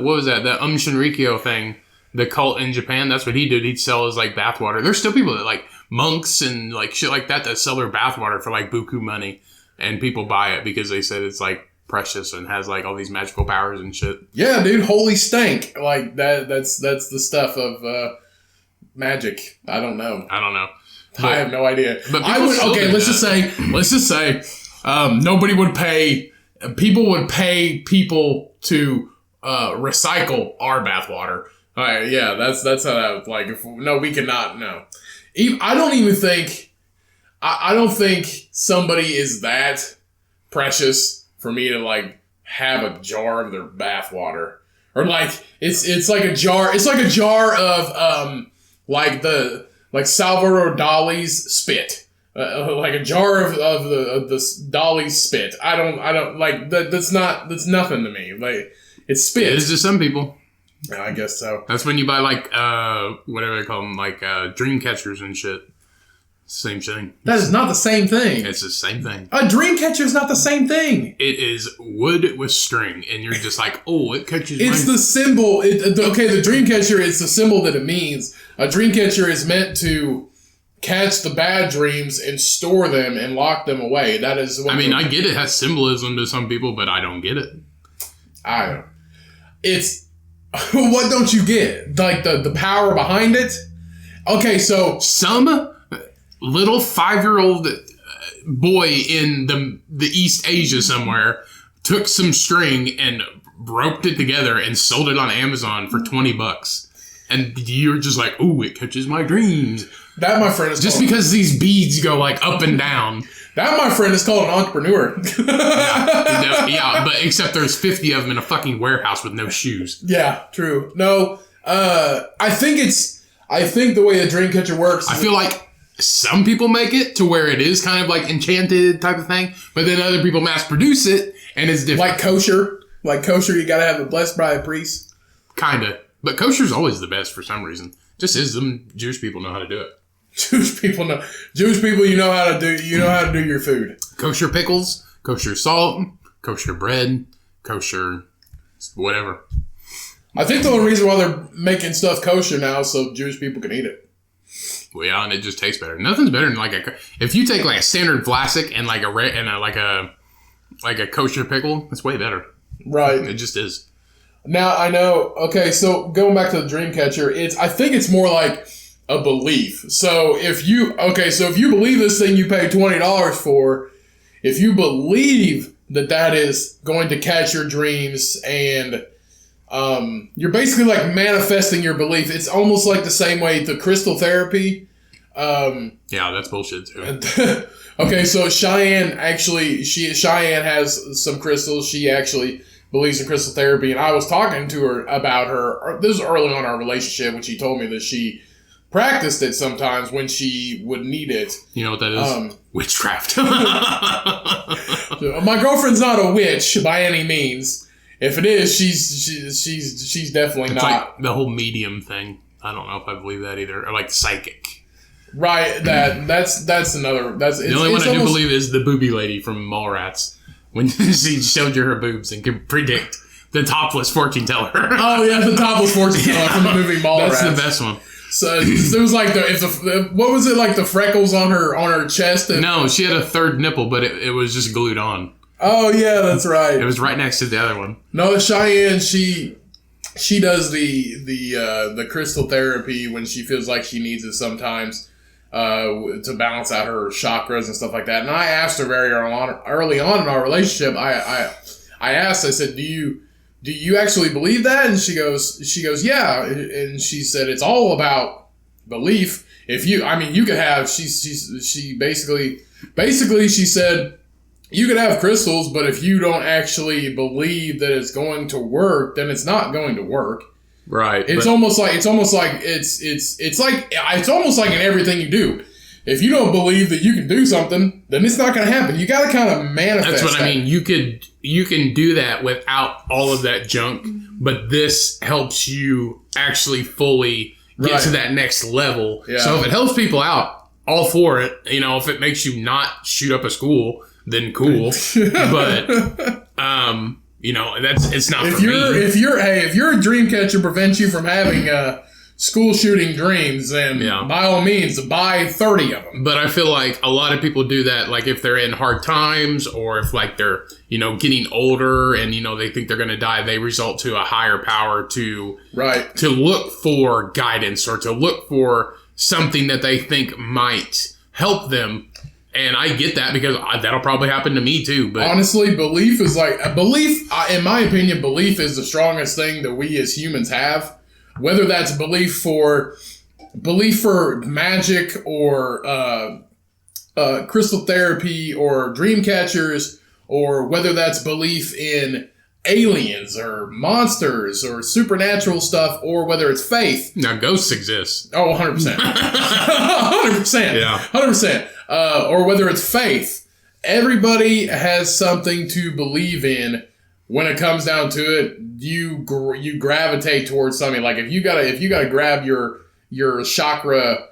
S2: what was that Shinrikyo thing, the cult in Japan. That's what he did. He'd sell his like bathwater. There's still people that like monks and like shit like that sell their bathwater for like buku money, and people buy it because they said it's like precious and has like all these magical powers and shit.
S1: Yeah, dude, holy stank. Like that's the stuff of magic. I don't know.
S2: But,
S1: I have no idea.
S2: But
S1: let's just say nobody would pay people would pay people to recycle our bathwater. All right, yeah, that's how that like we cannot I don't even think I don't think somebody is that precious for me to like have a jar of their bathwater, or like it's like a jar of like Salvador Dali's spit, like a jar of the Dali's spit. I don't like that. That's nothing to me. Like it's spit.
S2: It is to some people.
S1: Yeah, I guess so.
S2: That's when you buy like whatever they call them, like dream catchers and shit. Same thing.
S1: That is not the same thing.
S2: It's the same thing.
S1: A dream catcher is not the same thing.
S2: It is wood with string, and you're just like, oh, it catches.
S1: It's the symbol. The dream catcher is the symbol that it means. A dream catcher is meant to catch the bad dreams and store them and lock them away. That is.
S2: I get it has symbolism to some people, but I don't get it.
S1: I don't. It's what don't you get? Like the power behind it. Okay, so
S2: some little 5-year-old boy in the East Asia somewhere took some string and roped it together and sold it on Amazon for $20. And you're just like, ooh, it catches my dreams.
S1: That, my friend, is
S2: just because these beads go like up and down.
S1: That, my friend, is called an entrepreneur.
S2: yeah, but except there's 50 of them in a fucking warehouse with no shoes.
S1: Yeah, true. No, I think the way a dream catcher works.
S2: I feel like some people make it to where it is kind of like enchanted type of thing, but then other people mass produce it and it's different.
S1: Like kosher, you gotta have it blessed by a priest.
S2: Kinda. But kosher's always the best for some reason. Just is them Jewish people know how to do it.
S1: Jewish people, you know how to do your food.
S2: Kosher pickles, kosher salt, kosher bread, kosher whatever.
S1: I think the only reason why they're making stuff kosher now is so Jewish people can eat it.
S2: Well, yeah, and it just tastes better. Nothing's better than if you take like a standard Vlasic and like a kosher pickle, it's way better.
S1: Right.
S2: It just is.
S1: Now I know. Okay, so going back to the Dreamcatcher, I think it's more like a belief. So if you believe this thing you pay $20 for, if you believe that is going to catch your dreams and you're basically like manifesting your belief. It's almost like the same way the crystal therapy.
S2: Yeah, that's bullshit too.
S1: Okay, so Cheyenne has some crystals. She actually believes in crystal therapy, and I was talking to her about her. This was early on in our relationship when she told me that she practiced it sometimes when she would need it. You know what that is?
S2: Witchcraft.
S1: My girlfriend's not a witch by any means. If it is, she's definitely
S2: it's
S1: not.
S2: Like the whole medium thing. I don't know if I believe that either. Or like psychic.
S1: Right. That's another.
S2: The only one I do believe is the booby lady from Mallrats when she showed you her boobs and could predict the topless fortune teller.
S1: Oh yeah, the topless fortune teller from the movie Mallrats.
S2: That's the best one.
S1: So it was like what was it like the freckles on her chest?
S2: No, she had a third nipple, but it was just glued on.
S1: Oh yeah, that's right.
S2: It was right next to the other one.
S1: No, Cheyenne, she does the crystal therapy when she feels like she needs it sometimes to balance out her chakras and stuff like that. And I asked her very early on in our relationship. I asked. I said, "Do you actually believe that?" And she goes, "Yeah." And she said, "It's all about belief. If you could have." She basically she said, you could have crystals, but if you don't actually believe that it's going to work, then it's not going to work.
S2: Right.
S1: It's almost like in everything you do. If you don't believe that you can do something, then it's not going to happen. You got to kind of manifest.
S2: That's what I mean. You can do that without all of that junk, but this helps you actually fully get to that next level. Yeah. So if it helps people out, all for it. You know, if it makes you not shoot up a school, then cool. But you know, it's not for me.
S1: If your dream catcher prevents you from having school shooting dreams, then by all means buy 30 of them.
S2: But I feel like a lot of people do that, like if they're in hard times or if like they're, you know, getting older and, you know, they think they're going to die, they resort to a higher power to look for guidance or to look for something that they think might help them. And I get that because that'll probably happen to me too. But
S1: honestly, belief, in my opinion, belief is the strongest thing that we as humans have. Whether that's belief for magic or crystal therapy or dream catchers, or whether that's belief in aliens or monsters or supernatural stuff, or whether it's faith.
S2: Now, ghosts exist.
S1: Oh, 100%. 100%.
S2: Yeah.
S1: 100%. Or whether it's faith. Everybody has something to believe in. When it comes down to it, you gravitate towards something. Like if you gotta grab your chakra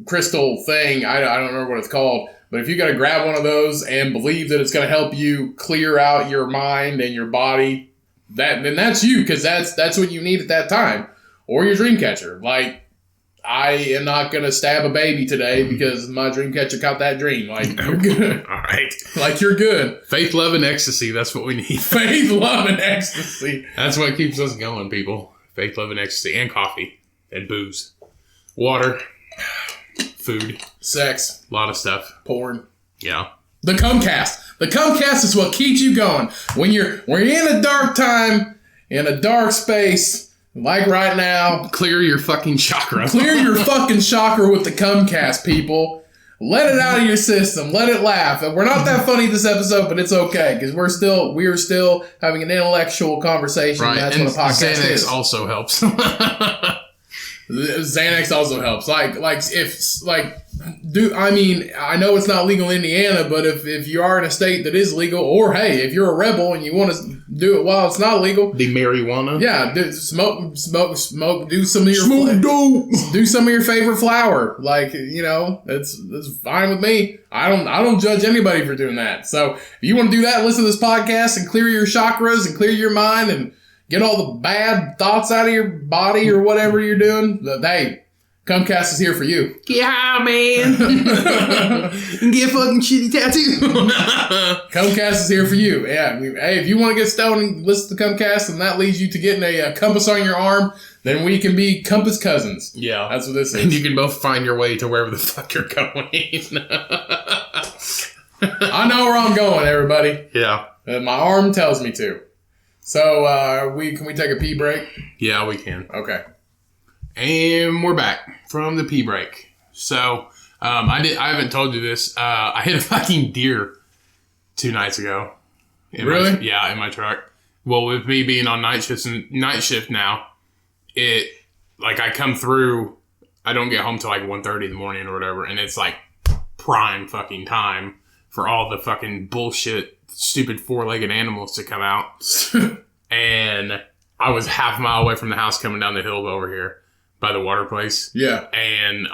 S1: crystal thing, I don't remember what it's called, but if you gotta grab one of those and believe that it's gonna help you clear out your mind and your body, then that's you, because that's what you need at that time. Or your dream catcher. Like, I am not going to stab a baby today because my dream catcher caught that dream. Like, you're good.
S2: All right.
S1: Like, you're good.
S2: Faith, love, and ecstasy. That's what we need.
S1: Faith, love, and ecstasy.
S2: That's what keeps us going, people. Faith, love, and ecstasy. And coffee. And booze. Water. Food.
S1: Sex.
S2: A lot of stuff.
S1: Porn.
S2: Yeah.
S1: The Cummcast. The Cummcast is what keeps you going. When you're in a dark time, in a dark space, like right now.
S2: Clear your fucking chakra.
S1: Clear your fucking chakra with the Cummcast, people. Let it out of your system. Let it laugh. We're not that funny this episode, but it's okay, because we're still having an intellectual conversation.
S2: Right.
S1: That's
S2: and
S1: what a podcast
S2: Xanax
S1: is.
S2: also helps.
S1: Xanax also helps. Like if I know it's not legal in Indiana, but if you are in a state that is legal, or hey, if you're a rebel and you want to do it while it's not legal,
S2: the marijuana.
S1: Yeah, smoke. Do some of your
S2: dope.
S1: Do some of your favorite flower. Like, it's fine with me. I don't judge anybody for doing that. So if you want to do that, listen to this podcast and clear your chakras and clear your mind and get all the bad thoughts out of your body or whatever you're doing. Hey, Cummcast is here for you.
S2: Yeah, man. Get a fucking shitty tattoo.
S1: Cummcast is here for you. Yeah. Hey, if you want to get stoned and listen to Cummcast and that leads you to getting a compass on your arm, then we can be compass cousins.
S2: Yeah.
S1: That's what this is.
S2: And you can both find your way to wherever the fuck you're going.
S1: I know where I'm going, everybody.
S2: Yeah.
S1: My arm tells me to. So, can we take a pee break?
S2: Yeah, we can.
S1: Okay.
S2: And we're back from the pee break. So, I haven't told you this. I hit a fucking deer 2 nights ago.
S1: Really?
S2: In my truck. Well, with me being on night shift now, I come through, I don't get home till like 1:30 in the morning or whatever, and it's like prime fucking time for all the fucking bullshit, stupid 4-legged animals to come out. And I was half a mile away from the house coming down the hill over here by the water place.
S1: Yeah.
S2: And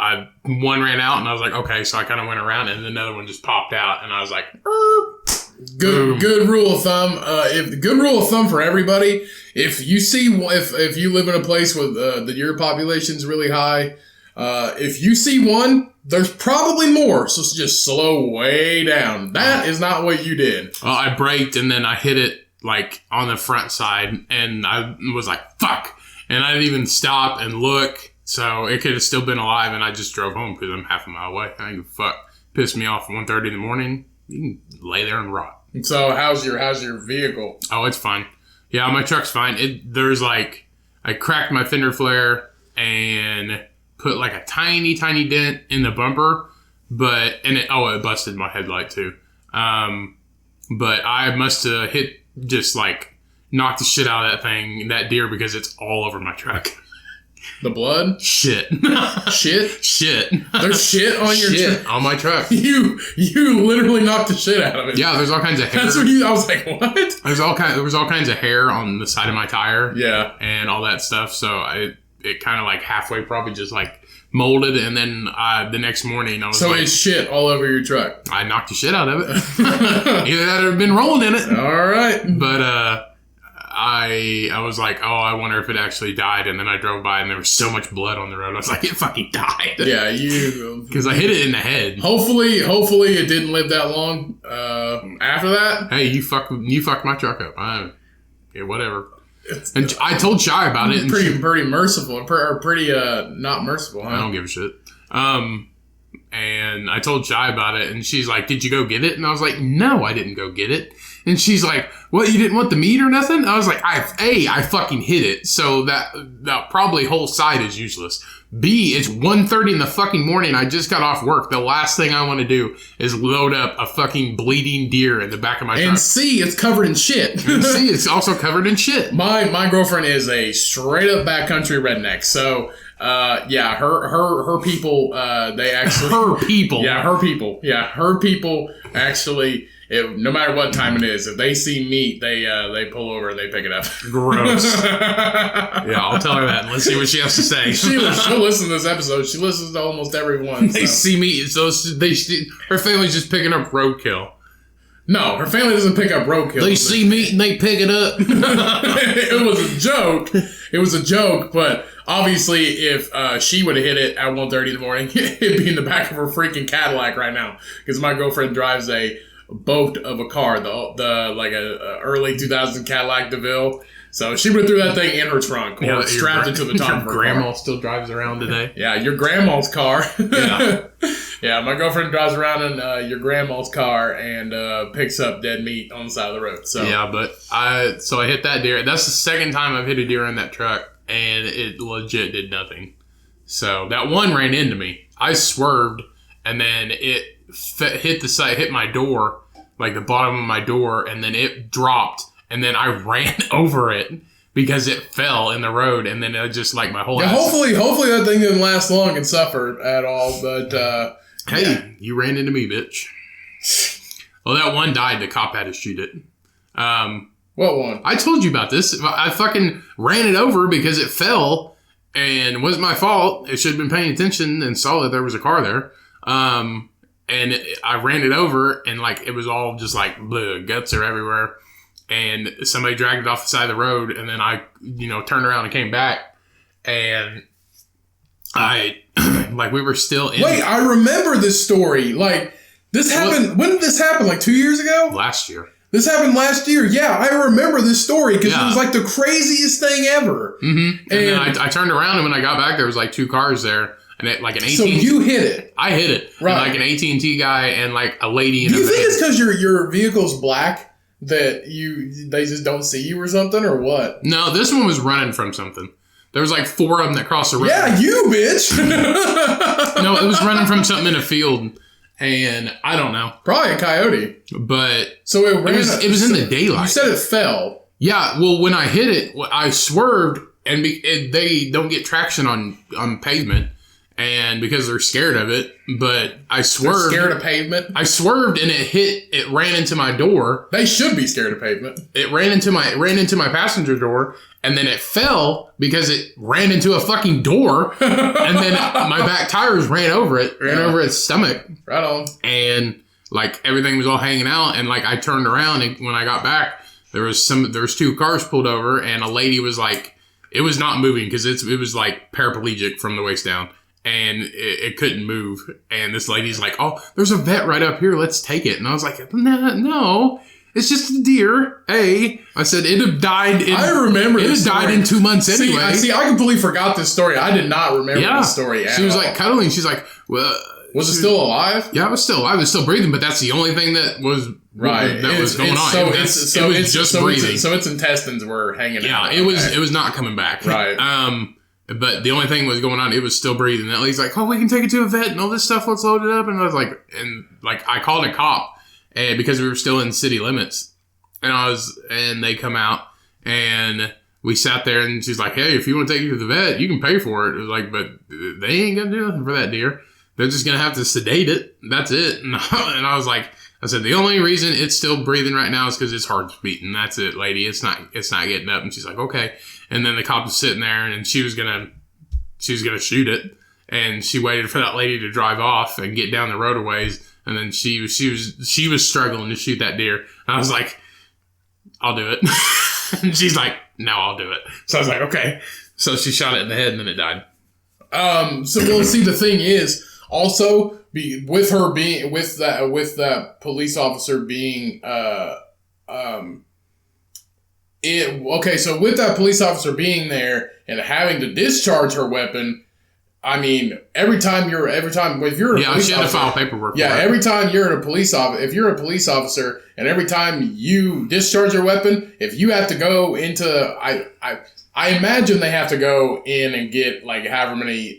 S2: one ran out and I was like, okay, so I kind of went around and another one just popped out and I was like,
S1: Good rule of thumb. Good rule of thumb for everybody. If you live in a place where the deer population's really high, if you see one, there's probably more. So just slow way down. That is not what you did.
S2: Well, I braked and then I hit it like on the front side and I was like, fuck. And I didn't even stop and look. So it could have still been alive and I just drove home because I'm half a mile away. I didn't give a fuck. Pissed me off at 1:30 in the morning. You can lay there and rot.
S1: So how's your vehicle?
S2: Oh, it's fine. Yeah, my truck's fine. I cracked my fender flare and put like a tiny, tiny dent in the bumper, it busted my headlight too. But I must have knocked the shit out of that deer because it's all over my truck.
S1: The blood?
S2: Shit.
S1: Shit? There's shit on your truck?
S2: On my truck.
S1: You literally knocked the shit out of it.
S2: Yeah, there's all kinds of hair.
S1: That's what I was like, what?
S2: There was all kinds of hair on the side of my tire.
S1: Yeah.
S2: And all that stuff. So it kind of like halfway probably just like molded. And then the next morning I was
S1: it's shit all over your truck.
S2: I knocked the shit out of it. Either that or been rolling in it.
S1: All right.
S2: But I was like, oh, I wonder if it actually died. And then I drove by and there was so much blood on the road. I was like, it fucking died.
S1: Yeah,
S2: because I hit it in the head.
S1: Hopefully it didn't live that long after that.
S2: Hey, you fucked my truck up. Yeah, whatever. And I told Shy about it. And
S1: pretty merciful. Or pretty not merciful, huh?
S2: I don't give a shit. And I told Shy about it. And she's like, did you go get it? And I was like, no, I didn't go get it. And she's like, what, you didn't want the meat or nothing? I was like, I fucking hit it. So that probably whole side is useless. B, it's 1:30 in the fucking morning. I just got off work. The last thing I want to do is load up a fucking bleeding deer in the back of my truck.
S1: And C, it's covered in shit.
S2: And C, it's also covered in shit.
S1: My girlfriend is a straight up backcountry redneck. So, her people, they actually...
S2: Her people.
S1: Yeah, her people. Yeah, her people actually... no matter what time it is, if they see meat, they pull over and they pick it up.
S2: Gross. Yeah, I'll tell her that and let's see what she has to say.
S1: She'll listen to this episode. She listens to almost every one.
S2: They see meat, so her family's just picking up roadkill.
S1: No, her family doesn't pick up roadkill.
S2: They see meat and they pick it up.
S1: It was a joke. It was a joke, but obviously if she would have hit it at 1:30 in the morning, it'd be in the back of her freaking Cadillac right now. Because my girlfriend drives a boat of a car, a early 2000 Cadillac DeVille. So she went through that thing in her trunk or strapped it to the top of her
S2: grandma
S1: car.
S2: Still drives around today.
S1: Yeah, your grandma's car.
S2: Yeah.
S1: Yeah, my girlfriend drives around in your grandma's car and picks up dead meat on the side of the road. So
S2: yeah, but I hit that deer. That's the second time I've hit a deer in that truck, and it legit did nothing. So that one ran into me. I swerved, and then it hit my door, like the bottom of my door, and then it dropped, and then I ran over it because it fell in the road, and then it just like my whole ass.
S1: Hopefully that thing didn't last long and suffer at all, but
S2: Hey, you ran into me, bitch. Well, that one died. The cop had to shoot it.
S1: What one?
S2: I told you about this. I fucking ran it over because it fell and it wasn't my fault. It should have been paying attention and saw that there was a car there. I ran it over and like it was all just like bleh, guts are everywhere. And somebody dragged it off the side of the road. And then I, turned around and came back. And I, like, we were still in.
S1: Wait, I remember this story. Like, this happened. When did this happen? Like 2 years ago?
S2: Last year.
S1: This happened last year. Yeah, I remember this story because it was like the craziest thing ever.
S2: Mm-hmm. And then I turned around and when I got back, there was like 2 cars there. And like an AT&T. So
S1: you hit it.
S2: I hit it.
S1: Right.
S2: And like an AT&T guy and like a lady.
S1: Do you think it's because your vehicle's black that they just don't see you or something or what?
S2: No, this one was running from something. There was like 4 of them that crossed the road.
S1: Yeah, you bitch.
S2: No, it was running from something in a field. And I don't know.
S1: Probably a coyote.
S2: But
S1: so it
S2: was in the daylight.
S1: You said it fell.
S2: Yeah, well, when I hit it, I swerved, and they don't get traction on pavement, and because they're scared of it. But I swerved.
S1: They're scared of pavement?
S2: I swerved, and it ran into my door.
S1: They should be scared of pavement.
S2: It ran into my passenger door, and then it fell because it ran into a fucking door, and then my back tires ran over its stomach.
S1: Right on.
S2: And like everything was all hanging out, and like I turned around, and when I got back, there was 2 cars pulled over, and a lady was like, it was not moving because it was like paraplegic from the waist down. And it couldn't move. And this lady's like, oh, there's a vet right up here. Let's take it. And I was like, no, it's just a deer. Hey, I said it had died.
S1: I remember
S2: it had died in 2 months anyway.
S1: See, I completely forgot this story. I did not remember this story at all.
S2: She was like cuddling. She's like, well.
S1: Was it still alive?
S2: Yeah, it was still alive. It was still breathing, but that's the only thing that was right. That was going on. It was just breathing.
S1: So its intestines were hanging out.
S2: Yeah, it was not coming back.
S1: Right.
S2: But the only thing was going on, it was still breathing. That lady's like, oh, we can take it to a vet and all this stuff, let's load it up. And I was like, I called a cop because we were still in city limits. And they come out and we sat there and she's like, hey, if you want to take it to the vet, you can pay for it. It was like, but they ain't going to do nothing for that deer. They're just going to have to sedate it. That's it. And I was like, I said, the only reason it's still breathing right now is because its heart's beating. That's it, lady. It's not getting up. And she's like, okay. And then the cop was sitting there and she was gonna shoot it. And she waited for that lady to drive off and get down the road a ways. And then she was struggling to shoot that deer. And I was like, I'll do it. And she's like, no, I'll do it. So I was like, okay. So she shot it in the head and then it died.
S1: See, the thing is, also, with that police officer being, so with that police officer being there and having to discharge her weapon, I mean, if you're a police officer,
S2: she had to file paperwork.
S1: Yeah, every time you're a police officer, if you're a police officer, and every time you discharge your weapon, if you have to go into, I imagine they have to go in and get like however many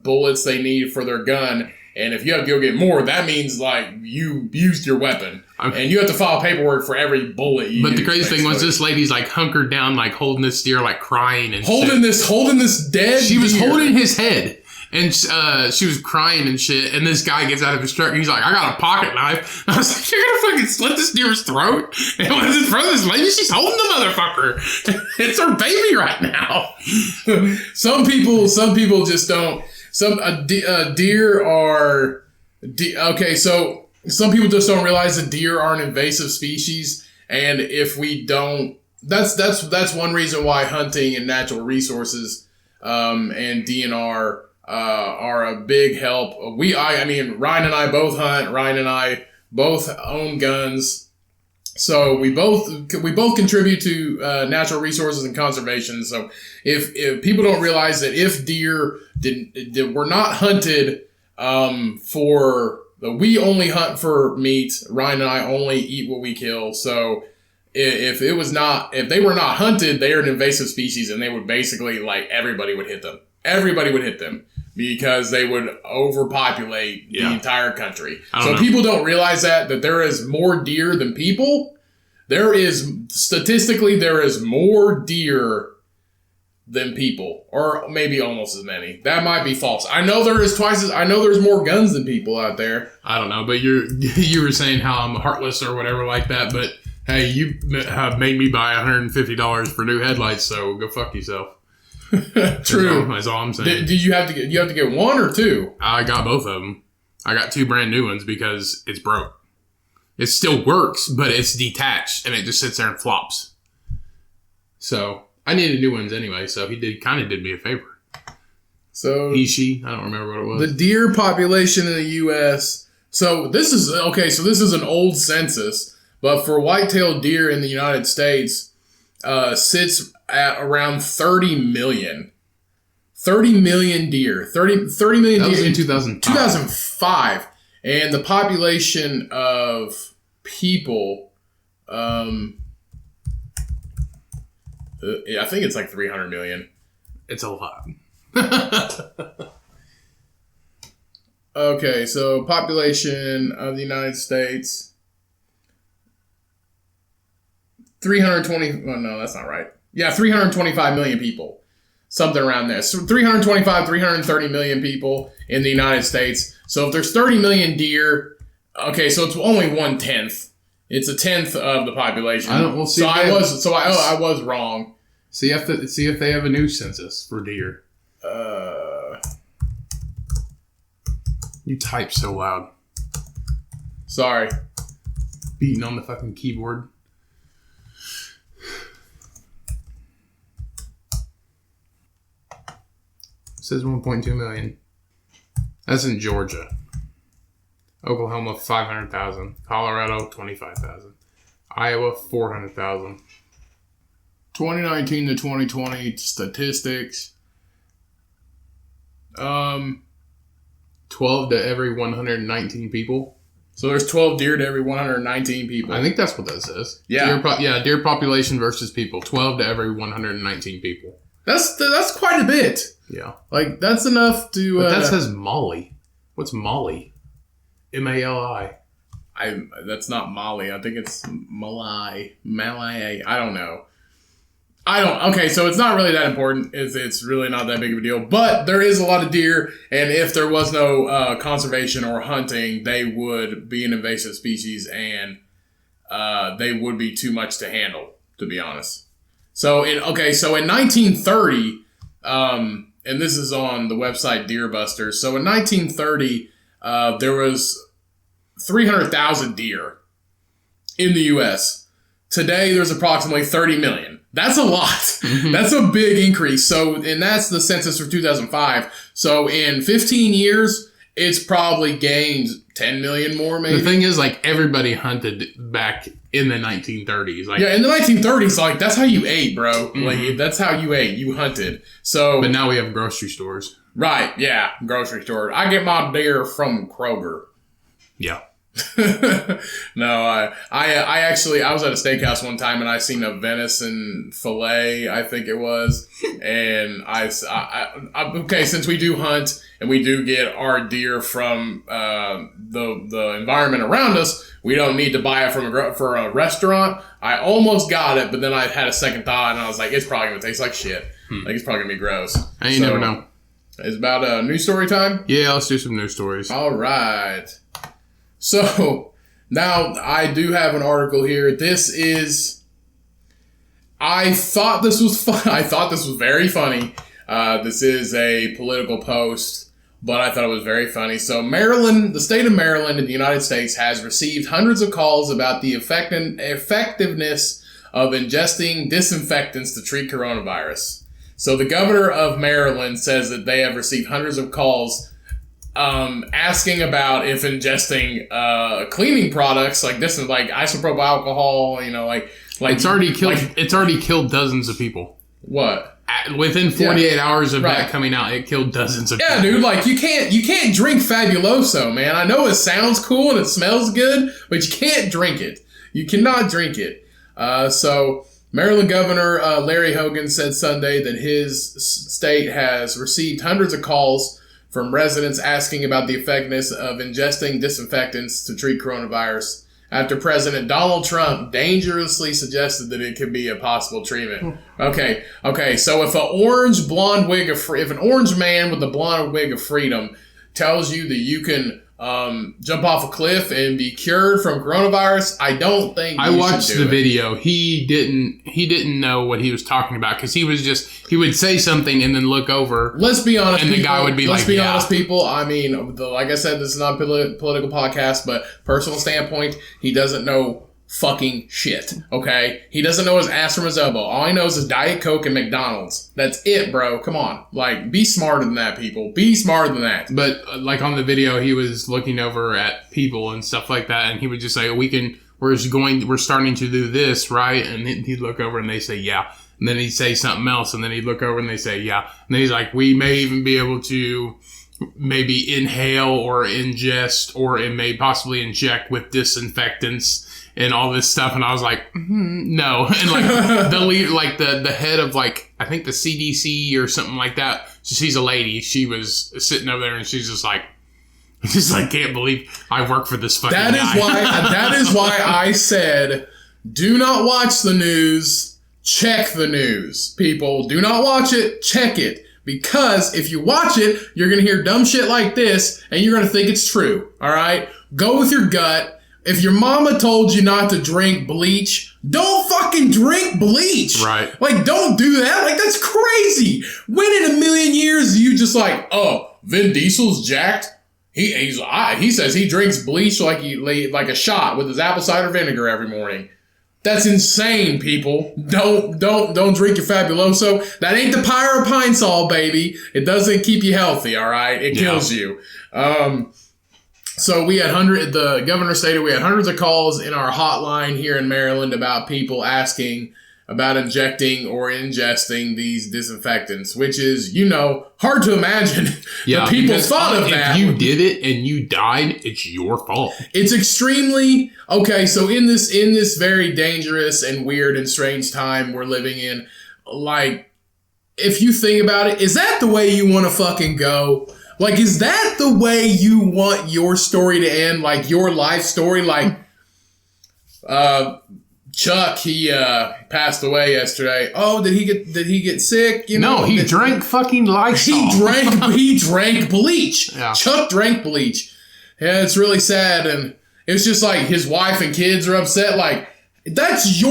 S1: bullets they need for their gun. And if you have to go get more, that means like you used your weapon. And you have to file paperwork for every bullet you use.
S2: But the crazy thing was this lady's like hunkered down, like holding this deer, like crying and
S1: holding this dead
S2: She was
S1: deer.
S2: holding his head. And she was crying and shit. And this guy gets out of his truck and he's like, I got a pocket knife. And I was like, you're going to fucking slit this deer's throat? And when it's in front of this lady, she's holding the motherfucker. It's her baby right now.
S1: Some people just don't. Deer are... Okay, so some people just don't realize that deer are an invasive species. And if we don't... That's one reason why hunting and natural resources and DNR are a big help. I mean, Ryan and I both hunt. Ryan and I both own guns. So we both contribute to natural resources and conservation. So if people don't realize that if deer were not hunted we only hunt for meat. Ryan and I only eat what we kill. So if they were not hunted, they are an invasive species, and they would basically everybody would hit them. Everybody would hit them because they would overpopulate the entire country. So people don't realize that there is more deer than people. Statistically, there is more deer than people, or maybe almost as many. That might be false. I know there's more guns than people out there.
S2: I don't know, but you were saying how I'm heartless or whatever like that, but hey, you have made me buy $150 for new headlights, so go fuck yourself.
S1: True.
S2: That's all I'm saying.
S1: Did you have to get one or two?
S2: I got both of them. I got 2 brand new ones because it's broke. It still works, but it's detached and it just sits there and flops. So I needed new ones anyway, so he kind of did me a favor.
S1: So
S2: she, I don't remember what it was.
S1: The deer population in the U.S. So this is an old census, but for white-tailed deer in the United States, sits at around 30 million. 30 million deer. 30 million
S2: that
S1: deer
S2: was in 2005.
S1: 2005. And the population of people, I think it's like 300 million.
S2: It's a lot.
S1: Okay, so population of the United States, 320, well, no, that's not right. Yeah, 325 million people. Something around there. So 325, 330 million people in the United States. So if there's 30 million deer, okay, so it's only 1/10. It's 1/10 of the population.
S2: I
S1: was wrong.
S2: See if they have a new census for deer. You type so loud.
S1: Sorry.
S2: Beating on the fucking keyboard. It says 1.2 million. That's in Georgia. Oklahoma, 500,000. Colorado, 25,000. Iowa, 400,000.
S1: 2019 to 2020 statistics.
S2: 12 to every 119 people.
S1: So there's 12 deer to every 119 people.
S2: I think that's what that says.
S1: Yeah.
S2: Deer population versus people. 12 to every 119 people.
S1: That's quite a bit.
S2: Yeah.
S1: Like, that's enough to...
S2: But that says Molly. What's Molly? Mali.
S1: That's not Molly. I think it's Malay. I don't know. Okay, so it's not really that important. It's really not that big of a deal. But there is a lot of deer, and if there was no conservation or hunting, they would be an invasive species, and they would be too much to handle, to be honest. So in 1930, and this is on the website Deer Busters. So in 1930, there was 300,000 deer in the U.S. Today, there's approximately 30 million. That's a lot. Mm-hmm. That's a big increase. So, and that's the census for 2005. So in 15 years, it's probably gained 10 million more, maybe.
S2: The thing is, like, everybody hunted back in the 1930s. Like,
S1: yeah, in the 1930s, like, that's how you ate, bro. Mm-hmm. Like, that's how you ate. You hunted. So,
S2: but now we have grocery stores.
S1: Right, yeah, grocery store. I get my deer from Kroger.
S2: Yeah.
S1: No, I actually, I was at a steakhouse one time and I seen a venison fillet, I think it was. And okay, since we do hunt and we do get our deer from the environment around us, we don't need to buy it for a restaurant. I almost got it, but then I had a second thought and I was like, it's probably going to taste like shit. Like, it's probably going to be gross.
S2: You never know.
S1: It's about news story time?
S2: Yeah, let's do some news stories.
S1: All right. So, now I do have an article here. I thought this was fun. I thought this was very funny. This is a political post, but I thought it was very funny. So, Maryland, the state of Maryland in the United States has received hundreds of calls about the effectiveness of ingesting disinfectants to treat coronavirus. So, the governor of Maryland says that they have received hundreds of calls asking about if ingesting cleaning products like this, like isopropyl alcohol, like
S2: it's already killed dozens of people.
S1: What?
S2: Within 48 hours of that coming out, it killed dozens of people.
S1: Yeah, dude, like you can't drink Fabuloso, man. I know it sounds cool and it smells good, but you can't drink it. You cannot drink it. So Maryland Governor Larry Hogan said Sunday that his state has received hundreds of calls from residents asking about the effectiveness of ingesting disinfectants to treat coronavirus. after President Donald Trump dangerously suggested that it could be a possible treatment. Okay. So if if an orange man with a blonde wig of freedom tells you that you can jump off a cliff and be cured from coronavirus, I don't think
S2: I watched the video. He didn't know what he was talking about because he would say something and then look over.
S1: Let's be honest,
S2: and
S1: people,
S2: the guy would be
S1: let's be honest, people. I mean, like I said, this is not a political podcast, but personal standpoint, he doesn't know fucking shit. Okay, he doesn't know his ass from his elbow. All he knows is Diet Coke and McDonald's. That's it, bro. Come on, like, be smarter than that, people. Be smarter than that.
S2: But like on the video, he was looking over at people and stuff like that, and he would just say, we're starting to do this, right? And he'd look over and they say, yeah. And then he'd say something else, and then he'd look over and they say, yeah. And then he's like, we may even be able to maybe inhale or ingest, or it may possibly inject with disinfectants and all this stuff. And I was like, no. And like the head of, like, I think the CDC or something like that. She's a lady. She was sitting over there and she's just like, can't believe I work for this fucking guy.
S1: That is why I said, do not watch the news. Check the news, people. Do not watch it. Check it. Because if you watch it, you're going to hear dumb shit like this and you're going to think it's true. All right? Go with your gut. If your mama told you not to drink bleach, don't fucking drink bleach.
S2: Right.
S1: Like, don't do that. Like, that's crazy. When in a million years are you just like, oh, Vin Diesel's jacked? He says he drinks bleach like a shot with his apple cider vinegar every morning. That's insane, people. Don't drink your Fabuloso. That ain't the Pyro Pine Sol, baby. It doesn't keep you healthy, all right? It kills you. So the governor stated we had hundreds of calls in our hotline here in Maryland about people asking about injecting or ingesting these disinfectants, which is, hard to imagine that people thought of that.
S2: If you did it and you died, it's your fault.
S1: It's extremely, okay, so in this very dangerous and weird and strange time we're living in, like, if you think about it, is that the way you want to fucking go? Like, is that the way you want your story to end? Like, your life story? Like, Chuck, he passed away yesterday. Oh, did he get sick?
S2: No, he drank fucking Lysol.
S1: He drank bleach.
S2: Yeah.
S1: Chuck drank bleach. Yeah, it's really sad, and it's just like his wife and kids are upset. Like, that's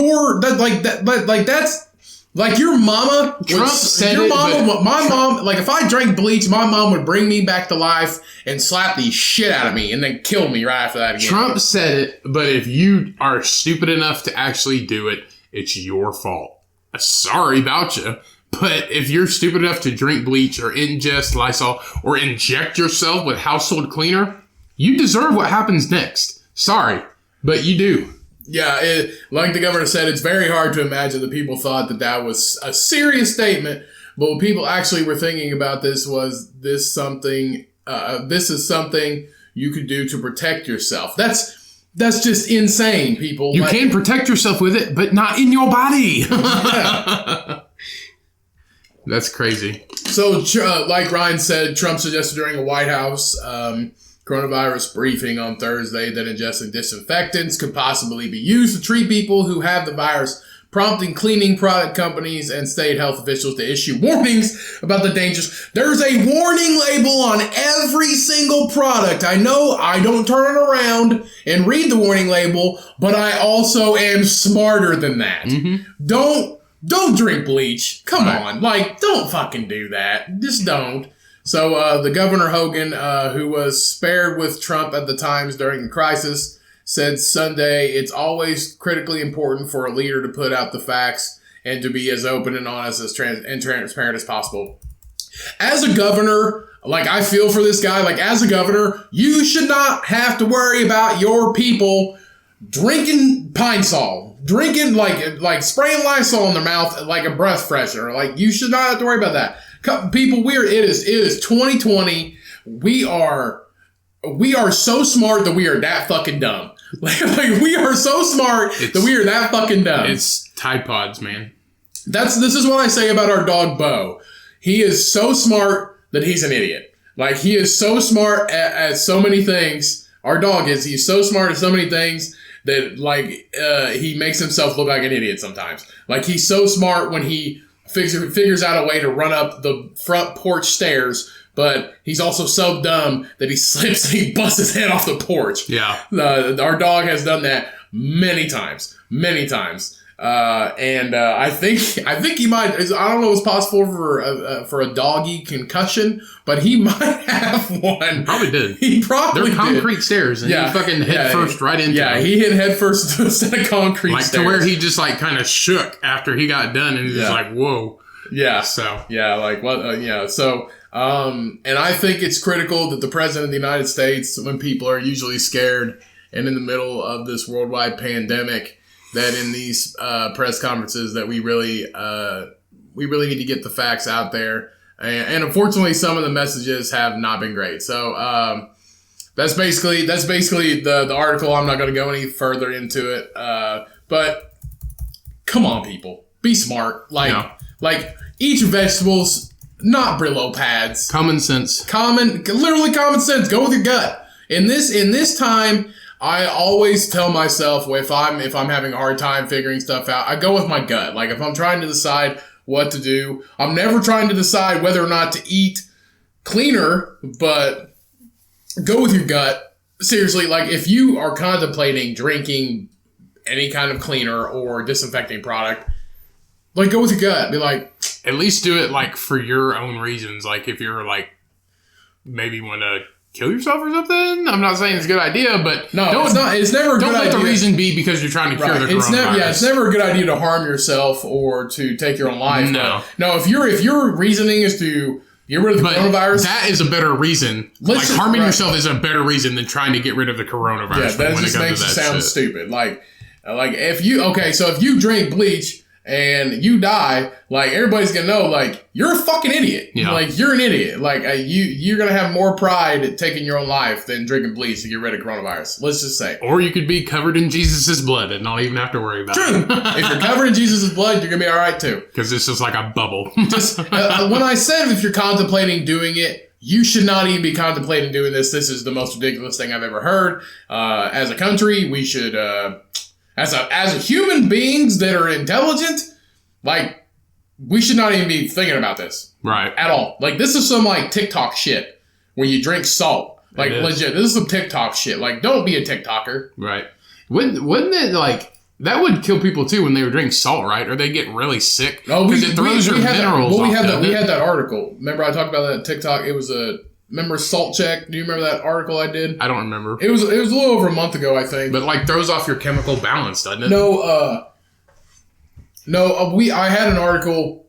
S1: like your mama.
S2: Trump said
S1: my mom, like, if I drank bleach, my mom would bring me back to life and slap the shit out of me and then kill me right after that again.
S2: Trump said it, but if you are stupid enough to actually do it, it's your fault. Sorry about you. But if you're stupid enough to drink bleach or ingest Lysol or inject yourself with household cleaner, you deserve what happens next. Sorry, but you do.
S1: Yeah, like the governor said, it's very hard to imagine that people thought that was a serious statement. But what people actually were thinking about this was this is something you could do to protect yourself. That's just insane, people.
S2: You can protect yourself with it, but not in your body.
S1: Yeah.
S2: That's crazy.
S1: So, like Ryan said, Trump suggested during a White House coronavirus briefing on Thursday that ingesting disinfectants could possibly be used to treat people who have the virus, prompting cleaning product companies and state health officials to issue warnings about the dangers. There's a warning label on every single product. I know I don't turn it around and read the warning label, but I also am smarter than that. Mm-hmm. Don't drink bleach. Come on. Like, don't fucking do that. Just don't. So the Governor Hogan, who was spared with Trump at the times during the crisis, said Sunday, it's always critically important for a leader to put out the facts and to be as open and honest and transparent as possible. As a governor, like, I feel for this guy. Like, as a governor, you should not have to worry about your people drinking Pine Sol, drinking, like spraying Lysol in their mouth like a breath freshener. Like, you should not have to worry about that. People, it is 2020. We are so smart that we are that fucking dumb. Like we are so smart that we are that fucking dumb.
S2: It's Tide Pods, man.
S1: This is what I say about our dog Bo. He is so smart that he's an idiot. Like, he is so smart at so many things. Our dog is. He's so smart at so many things that like he makes himself look like an idiot sometimes. Like he's so smart when he figures out a way to run up the front porch stairs, but he's also so dumb that he slips and he busts his head off the porch.
S2: Yeah.
S1: Our dog has done that many times. I think he might. I don't know if it's possible for a doggy concussion, but he might have one.
S2: Probably did.
S1: He probably
S2: They're concrete stairs, and he fucking head first right into them.
S1: He hit head first to a set of concrete
S2: like
S1: stairs.
S2: to where he just like kind of shook after he got done, and he's just like, whoa.
S1: Yeah.
S2: So
S1: like what? So. And I think it's critical that the president of the United States, when people are usually scared and in the middle of this worldwide pandemic, that in these press conferences that we really need to get the facts out there. And unfortunately, some of the messages have not been great. So that's basically the article. I'm not going to go any further into it. But come on, people, be smart. Like eat your vegetables. Not Brillo pads.
S2: Common sense.
S1: Literally common sense. Go with your gut. In this time, I always tell myself if I'm having a hard time figuring stuff out, I go with my gut. Like if I'm trying to decide what to do, I'm never trying to decide whether or not to eat cleaner, but go with your gut. Seriously, like if you are contemplating drinking any kind of cleaner or disinfecting product, like go with your gut. Be like,
S2: at least do it like for your own reasons. Like if you're like maybe want to kill yourself or something. I'm not saying it's a good idea, but
S1: no, it's not. It's never a good idea.
S2: Don't let the reason be because you're trying to cure the coronavirus.
S1: It's never a good idea to harm yourself or to take your own life.
S2: No.
S1: If your reasoning is to get rid of the coronavirus,
S2: that is a better reason. Harming yourself is a better reason than trying to get rid of the coronavirus.
S1: Yeah, that just makes it sound stupid. Like if you drink bleach and you die, like everybody's gonna know, like you're a fucking idiot.
S2: Yeah.
S1: Like you're an idiot. Like you're gonna have more pride at taking your own life than drinking bleach to get rid of coronavirus. Let's just say.
S2: Or you could be covered in Jesus' blood and not even have to worry about it.
S1: True. If you're covered in Jesus' blood, you're gonna be all right too.
S2: Because it's just like a bubble.
S1: Just when I said if you're contemplating doing it, you should not even be contemplating doing this. This is the most ridiculous thing I've ever heard. As a country, we should. As a human beings that are intelligent, like, we should not even be thinking about this.
S2: Right.
S1: At all. Like, this is some, like, TikTok shit where you drink salt. Like, legit. This is some TikTok shit. Like, don't be a TikToker.
S2: Right. Wouldn't it, like, that would kill people, too, when they would drink salt, right? Or they get really sick.
S1: Oh,
S2: because it throws your minerals off.
S1: We had that article. Remember I talked about that TikTok? It was remember Salt Check? Do you remember that article I did?
S2: I don't remember.
S1: It was a little over a month ago, I think.
S2: But like throws off your chemical balance, doesn't it?
S1: I had an article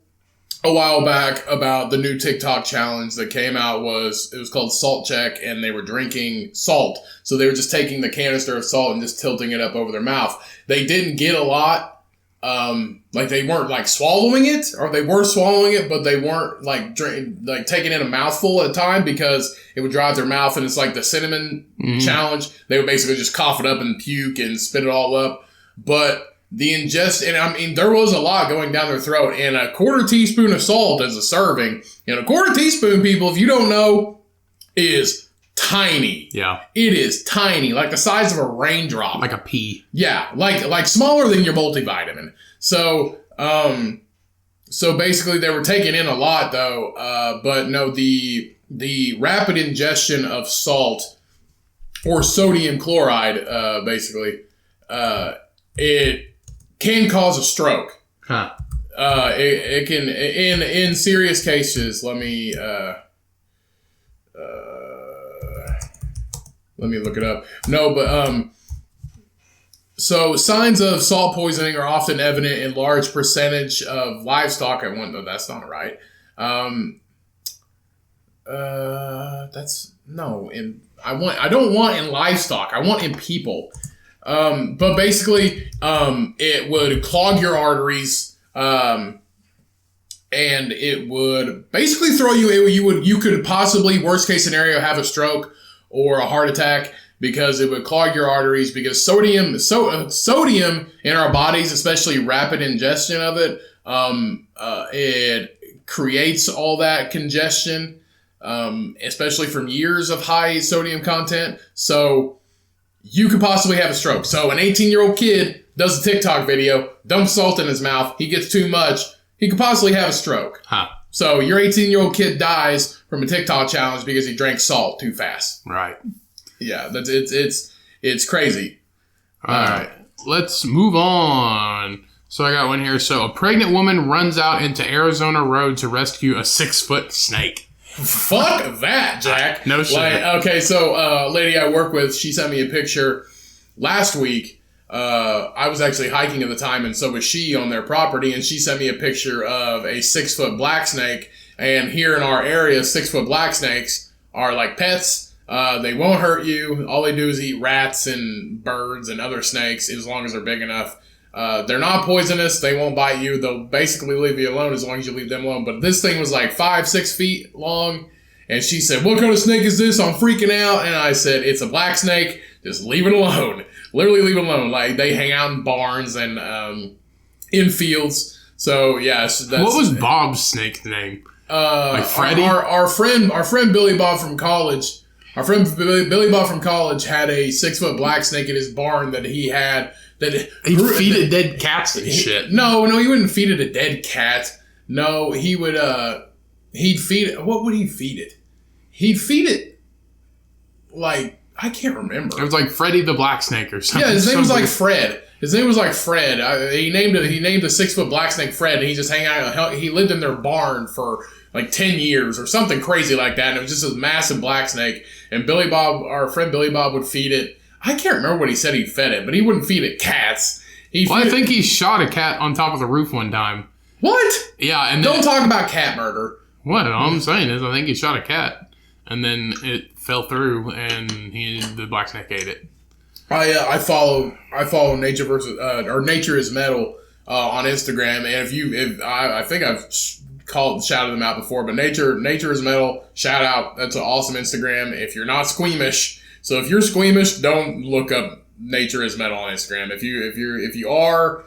S1: a while back about the new TikTok challenge that came out. It was called Salt Check, and they were drinking salt. So they were just taking the canister of salt and just tilting it up over their mouth. They didn't get a lot. Like they weren't like swallowing it, or they were swallowing it, but they weren't like taking in a mouthful at a time because it would dry out their mouth. And it's like the cinnamon challenge. They would basically just cough it up and puke and spit it all up. But the ingest, and I mean, there was a lot going down their throat, and a quarter teaspoon of salt as a serving. And a quarter teaspoon, people, if you don't know, is tiny.
S2: Yeah.
S1: It is tiny, like the size of a raindrop.
S2: Like a pea.
S1: Yeah, like smaller than your multivitamin. So basically they were taking in a lot though, but no, the rapid ingestion of salt or sodium chloride, basically, it can cause a stroke.
S2: Huh.
S1: It can, in serious cases, let me look it up. No, but, so signs of salt poisoning are often evident in large percentage of livestock. I don't want in livestock. I want in people. But basically, it would clog your arteries, and it would basically throw you. You could possibly, worst case scenario, have a stroke or a heart attack, because it would clog your arteries, because sodium in our bodies, especially rapid ingestion of it, it creates all that congestion, especially from years of high sodium content. So you could possibly have a stroke. So an 18-year-old kid does a TikTok video, dumps salt in his mouth, he gets too much, he could possibly have a stroke.
S2: Huh.
S1: So your 18-year-old kid dies from a TikTok challenge because he drank salt too fast.
S2: Right.
S1: Yeah, it's crazy.
S2: All right. Let's move on. So I got one here. So a pregnant woman runs out into Arizona road to rescue a 6-foot snake.
S1: Fuck that, Jack.
S2: No shit.
S1: Okay, so a lady I work with, she sent me a picture last week. I was actually hiking at the time, and so was she on their property, and she sent me a picture of a 6-foot black snake. And here in our area, 6-foot black snakes are like pets. They won't hurt you. All they do is eat rats and birds and other snakes as long as they're big enough. They're not poisonous. They won't bite you. They'll basically leave you alone as long as you leave them alone. But this thing was like 5-6 feet long. And she said, what kind of snake is this? I'm freaking out. And I said, it's a black snake. Just leave it alone. Literally leave it alone. Like, they hang out in barns and in fields. So, yeah. So that's,
S2: what was Bob's snake's name? Like Freddy?
S1: Our friend Billy Bob from college. Our friend Billy Bob from college had a 6-foot black snake in his barn that he had. That
S2: he'd feed it dead cats and shit.
S1: No, he wouldn't feed it a dead cat. No, he would, he'd feed it. What would he feed it? He'd feed it, like, I can't remember.
S2: It was like Freddy the Black Snake or something.
S1: Yeah, his name was like Fred. He named the 6-foot black snake Fred, and he just hang out. He lived in their barn for like 10 years or something crazy like that, and it was just a massive black snake. And our friend Billy Bob would feed it. I can't remember what he said he fed it, but he wouldn't feed it cats.
S2: I think he shot a cat on top of the roof one time.
S1: What?
S2: Yeah, and
S1: don't talk about cat murder.
S2: What? All I'm saying is I think he shot a cat, and then it fell through, and the black snake ate it.
S1: I follow Nature Nature is Metal on Instagram, and I think I've shouted them out before, but Nature is Metal, shout out. That's an awesome Instagram. If you're not squeamish, so if you're squeamish, don't look up Nature is Metal on Instagram. If you are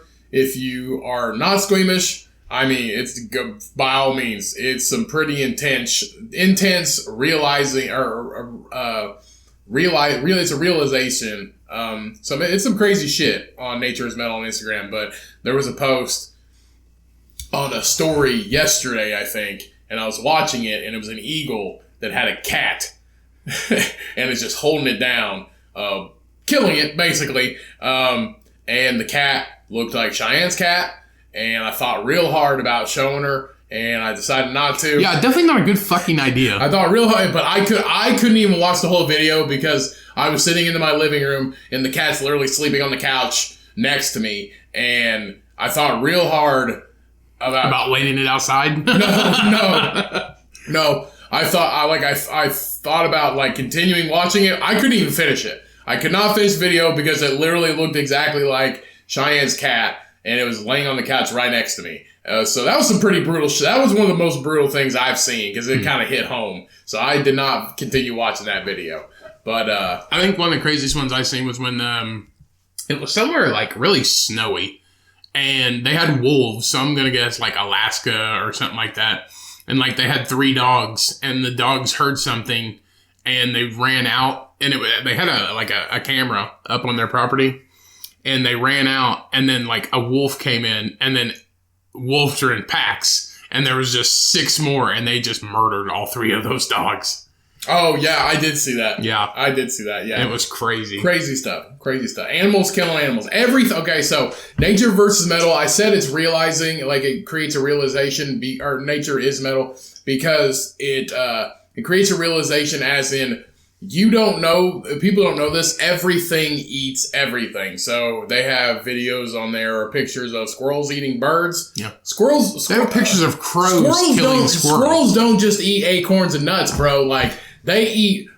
S1: not squeamish, I mean, it's by all means, it's some pretty intense realizing it's a realization. So it's some crazy shit on Nature is Metal on Instagram, but there was a post on a story yesterday, I think, and I was watching it, and it was an eagle that had a cat, and it's just holding it down, killing it, basically. And the cat looked like Cheyenne's cat, and I thought real hard about showing her, and I decided not to.
S2: Yeah, definitely not a good fucking idea.
S1: I thought real hard, but I couldn't even watch the whole video because I was sitting in my living room, and the cat's literally sleeping on the couch next to me, and I thought real hard
S2: about waiting it outside.
S1: No. I thought about like continuing watching it. I couldn't even finish it. I could not finish the video because it literally looked exactly like Cheyenne's cat, and it was laying on the couch right next to me. So that was some pretty brutal shit. That was one of the most brutal things I've seen because it kind of hit home. So I did not continue watching that video. But
S2: I think one of the craziest ones I've seen was when it was somewhere like really snowy. And they had wolves, so I'm going to guess like Alaska or something like that. And like they had 3 dogs, and the dogs heard something, and they ran out. And they had a camera up on their property, and they ran out. And then like a wolf came in, and then wolves are in packs, and there was just 6 more, and they just murdered all 3 of those dogs.
S1: Oh, yeah, I did see that.
S2: Yeah.
S1: I did see that, yeah.
S2: It was crazy.
S1: Crazy stuff. Animals killing animals. Okay, so Nature versus Metal, I said it's realizing, like it creates a realization, or Nature is Metal, because it creates a realization as in, people don't know this, everything eats everything. So they have videos on there or pictures of squirrels eating birds.
S2: Yeah.
S1: They
S2: have pictures of crows killing squirrels.
S1: Squirrels don't just eat acorns and nuts, bro. Like, they eat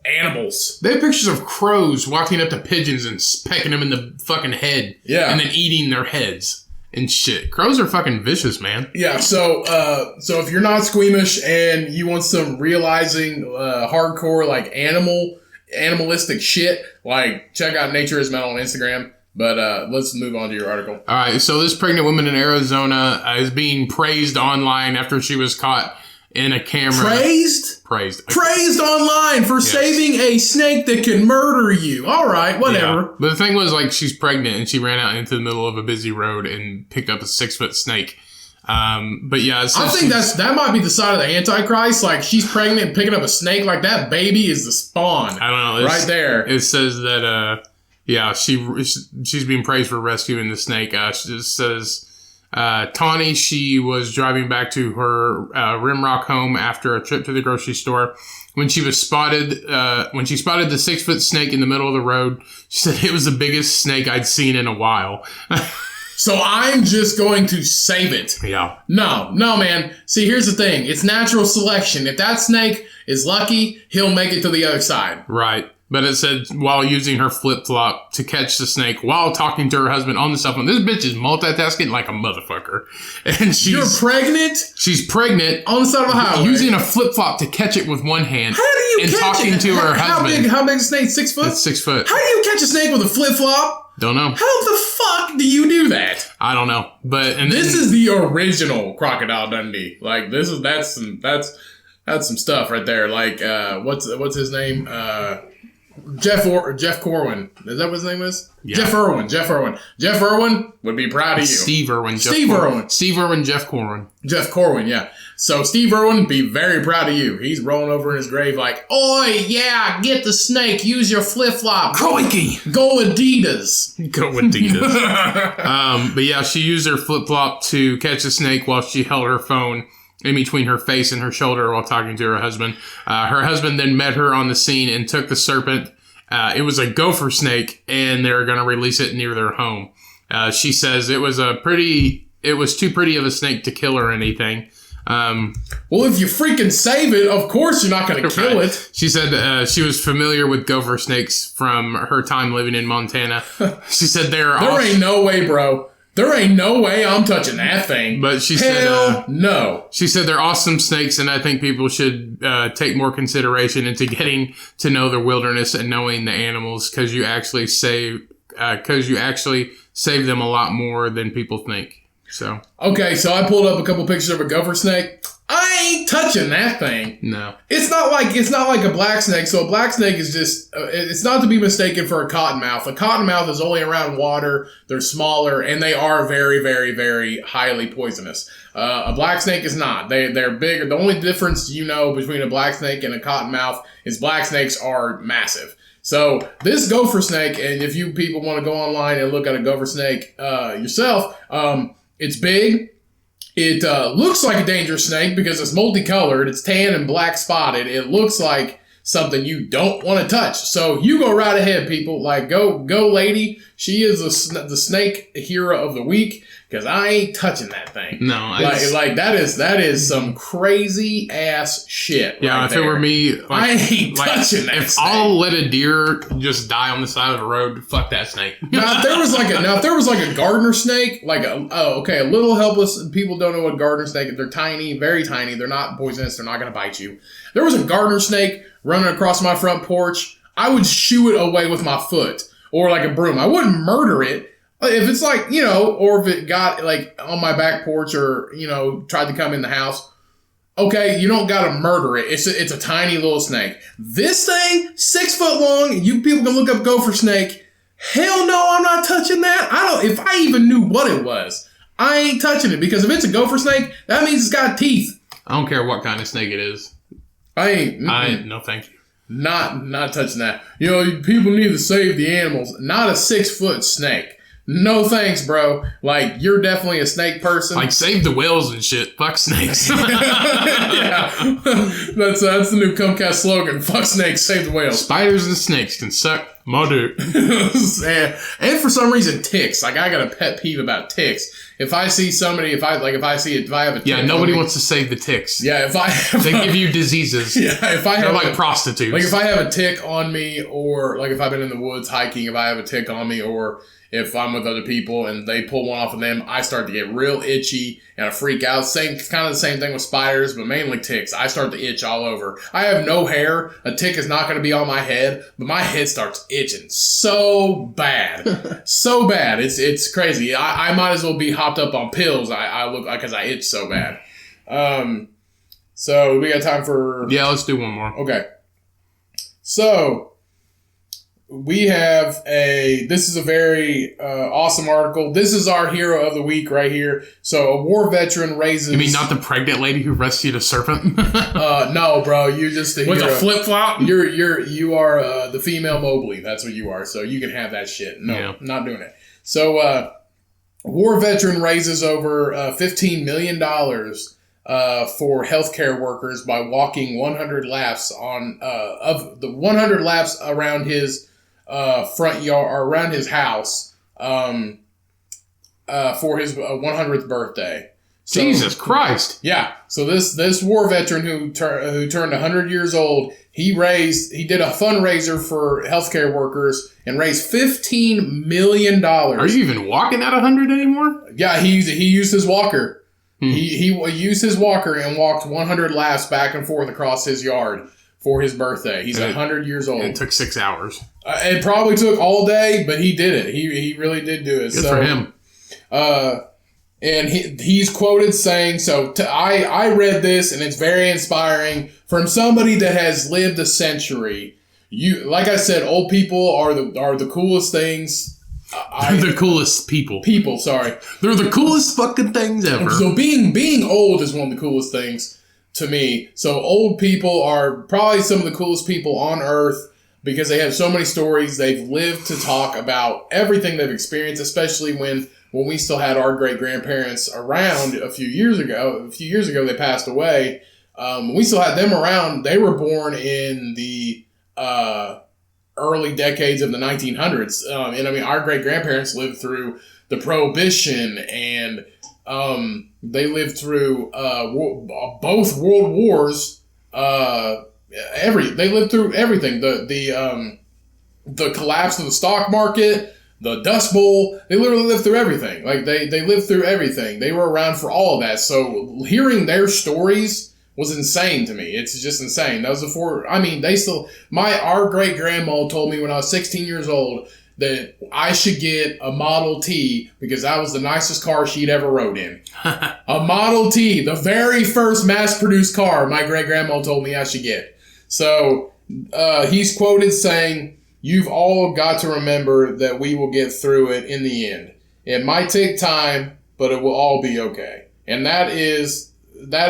S1: animals.
S2: They have pictures of crows walking up to pigeons and pecking them in the fucking head.
S1: Yeah.
S2: And then eating their heads and shit. Crows are fucking vicious, man.
S1: Yeah, so if you're not squeamish and you want some realizing hardcore like animalistic shit, like check out Nature is Metal on Instagram. But let's move on to your article.
S2: All right, so this pregnant woman in Arizona is being praised online after she was caught in a camera.
S1: Praised online for saving a snake that can murder you. All right, whatever.
S2: Yeah. But the thing was, like, she's pregnant and she ran out into the middle of a busy road and picked up a 6-foot snake. But yeah,
S1: I think that might be the side of the Antichrist. Like, she's pregnant and picking up a snake. Like, that baby is the spawn.
S2: I don't know.
S1: Right there.
S2: It says that, she's being praised for rescuing the snake. It says, Tawny, she was driving back to her Rimrock home after a trip to the grocery store when she spotted the 6-foot snake in the middle of the road. She said it was the biggest snake I'd seen in a while.
S1: So I'm just going to save it.
S2: Yeah.
S1: No, man. See, here's the thing. It's natural selection. If that snake is lucky, he'll make it to the other side.
S2: Right. But it said while using her flip-flop to catch the snake while talking to her husband on the cell phone. This bitch is multitasking like a motherfucker. And
S1: You're pregnant?
S2: She's pregnant.
S1: On the side of a highway.
S2: Using a flip-flop to catch it with one hand.
S1: How do you catch it?
S2: And talking to her husband.
S1: How big is a snake? 6 foot?
S2: It's 6 foot.
S1: How do you catch a snake with a flip-flop?
S2: Don't know.
S1: How the fuck do you do that?
S2: I don't know. This
S1: is the original Crocodile Dundee. Like, that's some stuff right there. Like, what's his name? Jeff Corwin. Is that what his name is? Yeah. Jeff Irwin. Jeff Irwin would be proud of you.
S2: Steve Irwin. Jeff Corwin.
S1: Jeff Corwin, yeah. So Steve Irwin be very proud of you. He's rolling over in his grave like, oi, yeah, get the snake. Use your flip-flop.
S2: Crikey.
S1: Go Adidas.
S2: But yeah, she used her flip-flop to catch the snake while she held her phone in between her face and her shoulder while talking to her husband. Her husband then met her on the scene and took the serpent. It was a gopher snake, and they're going to release it near their home. She says it was too pretty of a snake to kill or anything.
S1: Well, if you freaking save it, of course you're not going to kill it.
S2: She said she was familiar with gopher snakes from her time living in Montana. She said there
S1: ain't no way, bro. There ain't no way I'm touching that thing.
S2: But she
S1: said no.
S2: She said they're awesome snakes, and I think people should take more consideration into getting to know the wilderness and knowing the animals because you actually save them a lot more than people think. So
S1: okay, so I pulled up a couple pictures of a gopher snake. I ain't touching that thing.
S2: No.
S1: It's not like a black snake. So a black snake is just, it's not to be mistaken for a cottonmouth. A cottonmouth is only around water. They're smaller and they are very, very, very highly poisonous. A black snake is not. They're bigger. The only difference between a black snake and a cottonmouth is black snakes are massive. So this gopher snake, and if you people want to go online and look at a gopher snake yourself, it's big. It looks like a dangerous snake because it's multicolored. It's tan and black spotted. It looks like something you don't want to touch. So you go right ahead, people. Like, go lady. She is the snake hero of the week because I ain't touching that thing.
S2: No.
S1: That is some crazy ass shit.
S2: Yeah,
S1: right
S2: if it were me,
S1: I ain't touching that
S2: if
S1: snake.
S2: I'll let a deer just die on the side of the road, fuck that snake.
S1: Now, if there was like a gardener snake, like a little helpless, people don't know what gardener snake, they're tiny, very tiny, they're not poisonous, they're not going to bite you. There was a gardener snake running across my front porch, I would shoo it away with my foot or like a broom. I wouldn't murder it. If it's like, or if it got like on my back porch or, tried to come in the house, okay, you don't got to murder it. It's a tiny little snake. This thing, 6 foot long, you people can look up gopher snake. Hell no, I'm not touching that. If I even knew what it was, I ain't touching it because if it's a gopher snake, that means it's got teeth.
S2: I don't care what kind of snake it is. No, thank you.
S1: Not touching that. People need to save the animals. Not a 6 foot snake. No thanks, bro. Like, you're definitely a snake person.
S2: Like, save the whales and shit. Fuck snakes.
S1: Yeah. That's the new Cummcast slogan. Fuck snakes, save the whales.
S2: Spiders and snakes can suck my dick.
S1: And for some reason, ticks. Like, I got a pet peeve about ticks. If I see somebody, if I have a tick.
S2: Yeah, nobody wants to save the ticks.
S1: Yeah,
S2: they give you diseases.
S1: Yeah,
S2: they're like prostitutes.
S1: Like, if I have a tick on me, or like if I've been in the woods hiking, if I have a tick on me, or if I'm with other people and they pull one off of them, I start to get real itchy and I freak out. Kind of the same thing with spiders, but mainly ticks. I start to itch all over. I have no hair. A tick is not going to be on my head, but my head starts itching so bad. So bad. It's crazy. I might as well be hopped up on pills. I look because I itch so bad. So we got time for...
S2: Yeah, let's do one more.
S1: Okay. So we have this is a very awesome article. This is our hero of the week right here. So a war veteran raises...
S2: You mean not the pregnant lady who rescued a serpent?
S1: No, bro. You're just the hero.
S2: With a flip-flop?
S1: You are the female Mobley. That's what you are. So you can have that shit. No, not doing it. So war veteran raises over $15 million for healthcare workers by walking 100 laps of the 100 laps around his front yard or around his house for his 100th birthday. So,
S2: Jesus Christ!
S1: Yeah. So this war veteran who turned 100 years old, he did a fundraiser for healthcare workers and raised $15 million.
S2: Are you even walking at 100 anymore?
S1: Yeah, he used his walker. He used his walker and walked 100 laps back and forth across his yard for his birthday. He's 100 years old.
S2: It took 6 hours.
S1: It probably took all day, but he did it. He really did do it.
S2: Good for him.
S1: And he's quoted saying, I read this and it's very inspiring from somebody that has lived a century. Like I said, old people are the coolest things.
S2: They're the coolest people.
S1: Sorry.
S2: They're the coolest fucking things ever.
S1: So being old is one of the coolest things to me. So old people are probably some of the coolest people on earth because they have so many stories. They've lived to talk about everything they've experienced, especially when we still had our great-grandparents around a few years ago. A few years ago, they passed away. When we still had them around, they were born in the early decades of the 1900s. And I mean, our great-grandparents lived through the Prohibition, and they lived through both world wars. They lived through everything. The collapse of the stock market, the Dust Bowl. They literally lived through everything. Like they lived through everything. They were around for all of that. So hearing their stories was insane to me. It's just insane. That was our great grandma told me when I was 16 years old that I should get a Model T because that was the nicest car she'd ever rode in. A Model T, the very first mass-produced car my great grandma told me I should get. So he's quoted saying, "You've all got to remember that we will get through it in the end. It might take time, but it will all be okay." And that is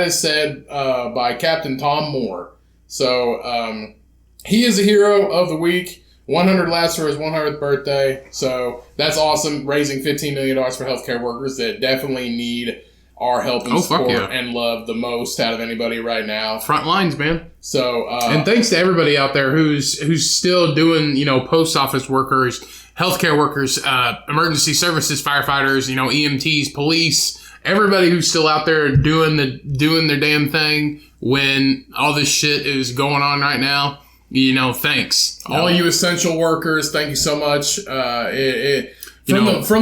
S1: said by Captain Tom Moore. So he is a hero of the week. 100 laps for his 100th birthday. So that's awesome. Raising $15 million for healthcare workers that definitely need our help and support and love the most out of anybody right now.
S2: Front lines, man.
S1: So
S2: and thanks to everybody out there who's still doing, post office workers, healthcare workers, emergency services, firefighters, EMTs, police, everybody who's still out there doing their damn thing when all this shit is going on right now. Thanks.
S1: All you essential workers, thank you so much. From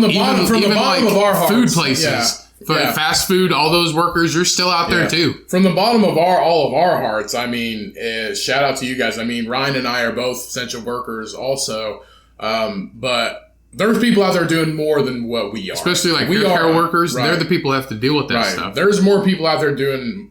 S1: the bottom of our hearts.
S2: Food places. Fast food, all those workers, you're still out there too.
S1: From the bottom of all of our hearts, I mean, shout out to you guys. I mean, Ryan and I are both essential workers also. But there's people out there doing more than what we are.
S2: Especially like care workers. Right. They're the people who have to deal with that stuff.
S1: There's a lot of people out there doing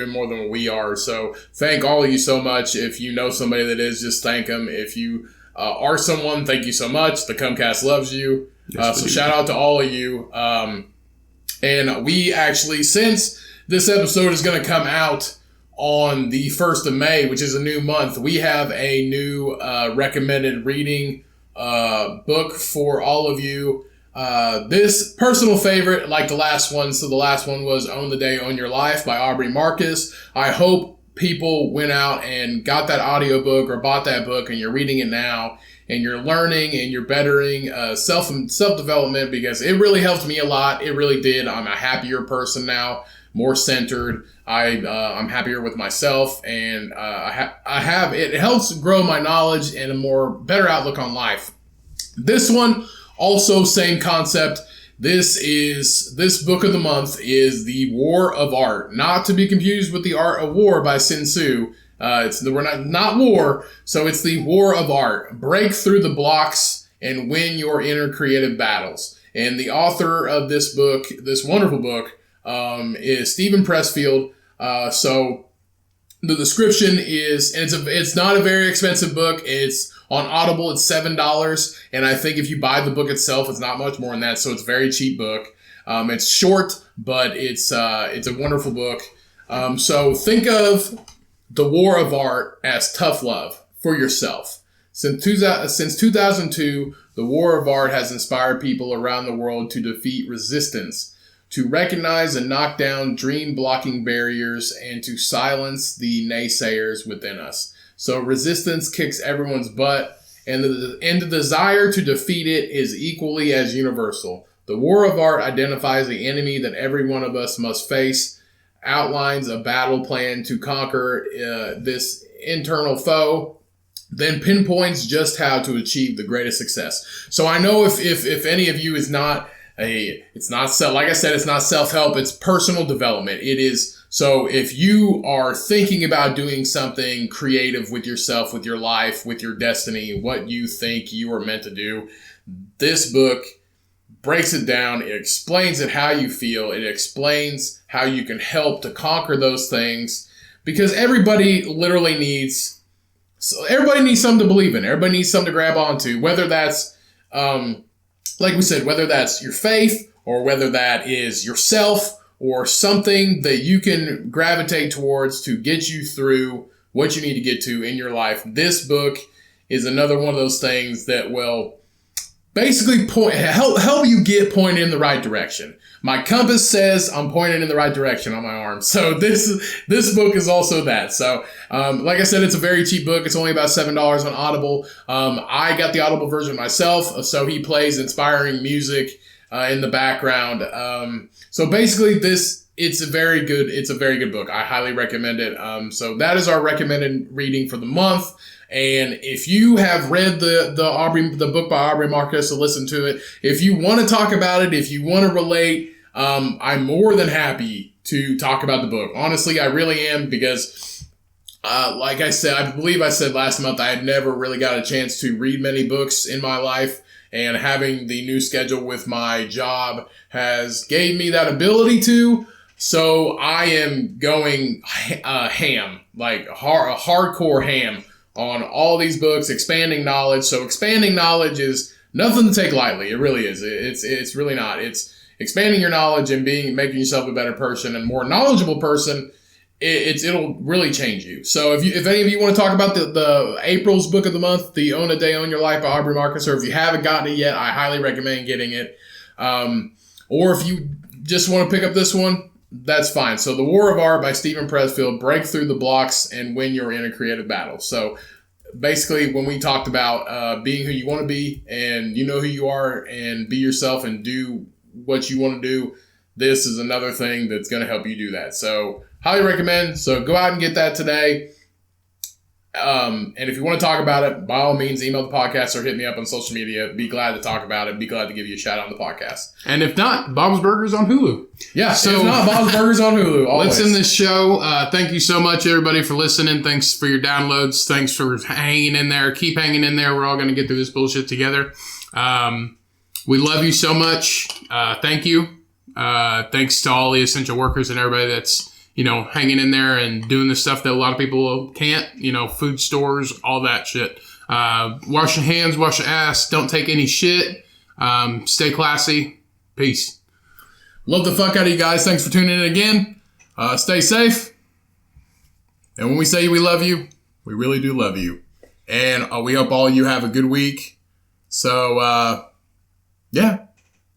S1: more than what we are. So thank all of you so much. If you know somebody that is, just thank them. If you are someone, thank you so much. The Cummcast loves you. So shout out to all of you. And we actually, since this episode is going to come out on the 1st of May, which is a new month, we have a new recommended reading book for all of you. This personal favorite, like the last one. So the last one was Own the Day, Own Your Life by Aubrey Marcus. I hope people went out and got that audiobook or bought that book and you're reading it now and you're learning and you're bettering self-development, because it really helped me a lot. It really did. I'm a happier person now, more centered. I'm happier with myself, and it helps grow my knowledge and a better outlook on life. This one, also same concept. This book of the month is The War of Art, not to be confused with The Art of War by Sun Tzu. We're not war, so it's The War of Art. Break through the blocks and win your inner creative battles. And the author of this book, this wonderful book, is Stephen Pressfield. So the description is, and it's not a very expensive book. It's on Audible. It's $7, and I think if you buy the book itself, it's not much more than that. So it's a very cheap book. It's short, but it's a wonderful book. So think of The War of Art as tough love for yourself. Since 2002, the War of Art has inspired people around the world to defeat resistance, to recognize and knock down dream-blocking barriers, and to silence the naysayers within us. So resistance kicks everyone's butt, and the desire to defeat it is equally as universal. The War of Art identifies the enemy that every one of us must face, outlines a battle plan to conquer this internal foe, then pinpoints just how to achieve the greatest success. So I know if any of you is not it's not like I said, it's not self-help, it's personal development. It is. So if you are thinking about doing something creative with yourself, with your life, with your destiny, what you think you are meant to do, this book breaks it down. It explains it how you feel. It explains how you can help to conquer those things, because everybody literally needs something to believe in. Everybody needs something to grab onto, whether that's, like we said, whether that's your faith or whether that is yourself or something that you can gravitate towards to get you through what you need to get to in your life. This book is another one of those things that will basically help you get pointed in the right direction. My compass says I'm pointed in the right direction on my arm. So this book is also that. So like I said, it's a very cheap book. It's only about $7 on Audible. I got the Audible version myself, so he plays inspiring music in the background. So basically it's a very good book. I highly recommend it. So that is our recommended reading for the month. And if you have read the book by Aubrey Marcus, to listen to it, if you want to talk about it, if you want to relate, I'm more than happy to talk about the book. Honestly, I really am, because like I said, I believe I said last month, I had never really got a chance to read many books in my life. And having the new schedule with my job has gave me that ability to. So I am going ham, like hardcore ham on all these books, expanding knowledge. So expanding knowledge is nothing to take lightly. It really is. It's really not. It's expanding your knowledge and making yourself a better person and more knowledgeable person. It'll really change you. So if any of you want to talk about the April's book of the month, the Own a Day, Own Your Life by Aubrey Marcus, or if you haven't gotten it yet, I highly recommend getting it. Or if you just want to pick up this one, that's fine. So The War of Art by Stephen Pressfield, break through the blocks and win your inner creative battle. So basically, when we talked about being who you want to be, and you know who you are, and be yourself and do what you want to do, this is another thing that's going to help you do that. So highly recommend. So go out and get that today. And if you want to talk about it, by all means, email the podcast or hit me up on social media. Be glad to talk about it. Be glad to give you a shout out on the podcast.
S2: And if not, Bob's Burgers on Hulu.
S1: Yeah, so if not, Bob's Burgers on Hulu. Always.
S2: Let's end this show. Thank you so much, everybody, for listening. Thanks for your downloads. Thanks for hanging in there. Keep hanging in there. We're all going to get through this bullshit together. We love you so much. Thank you. Thanks to all the essential workers and everybody that's hanging in there and doing the stuff that a lot of people can't, food stores, all that shit. Wash your hands, wash your ass. Don't take any shit. Stay classy. Peace.
S1: Love the fuck out of you guys. Thanks for tuning in again. Stay safe. And when we say we love you, we really do love you. And we hope all you have a good week. So, yeah.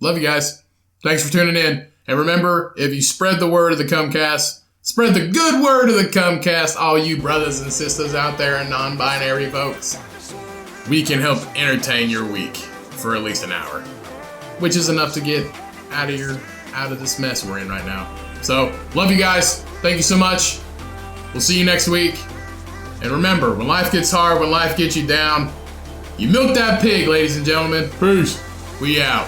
S1: Love you guys. Thanks for tuning in. And remember, if you spread the word of the Cummcast, spread the good word of the Cummcast, all you brothers and sisters out there and non-binary folks, we can help entertain your week for at least an hour, which is enough to get out of this mess we're in right now. So, love you guys. Thank you so much. We'll see you next week. And remember, when life gets hard, when life gets you down, you milk that pig, ladies and gentlemen. Peace. We out.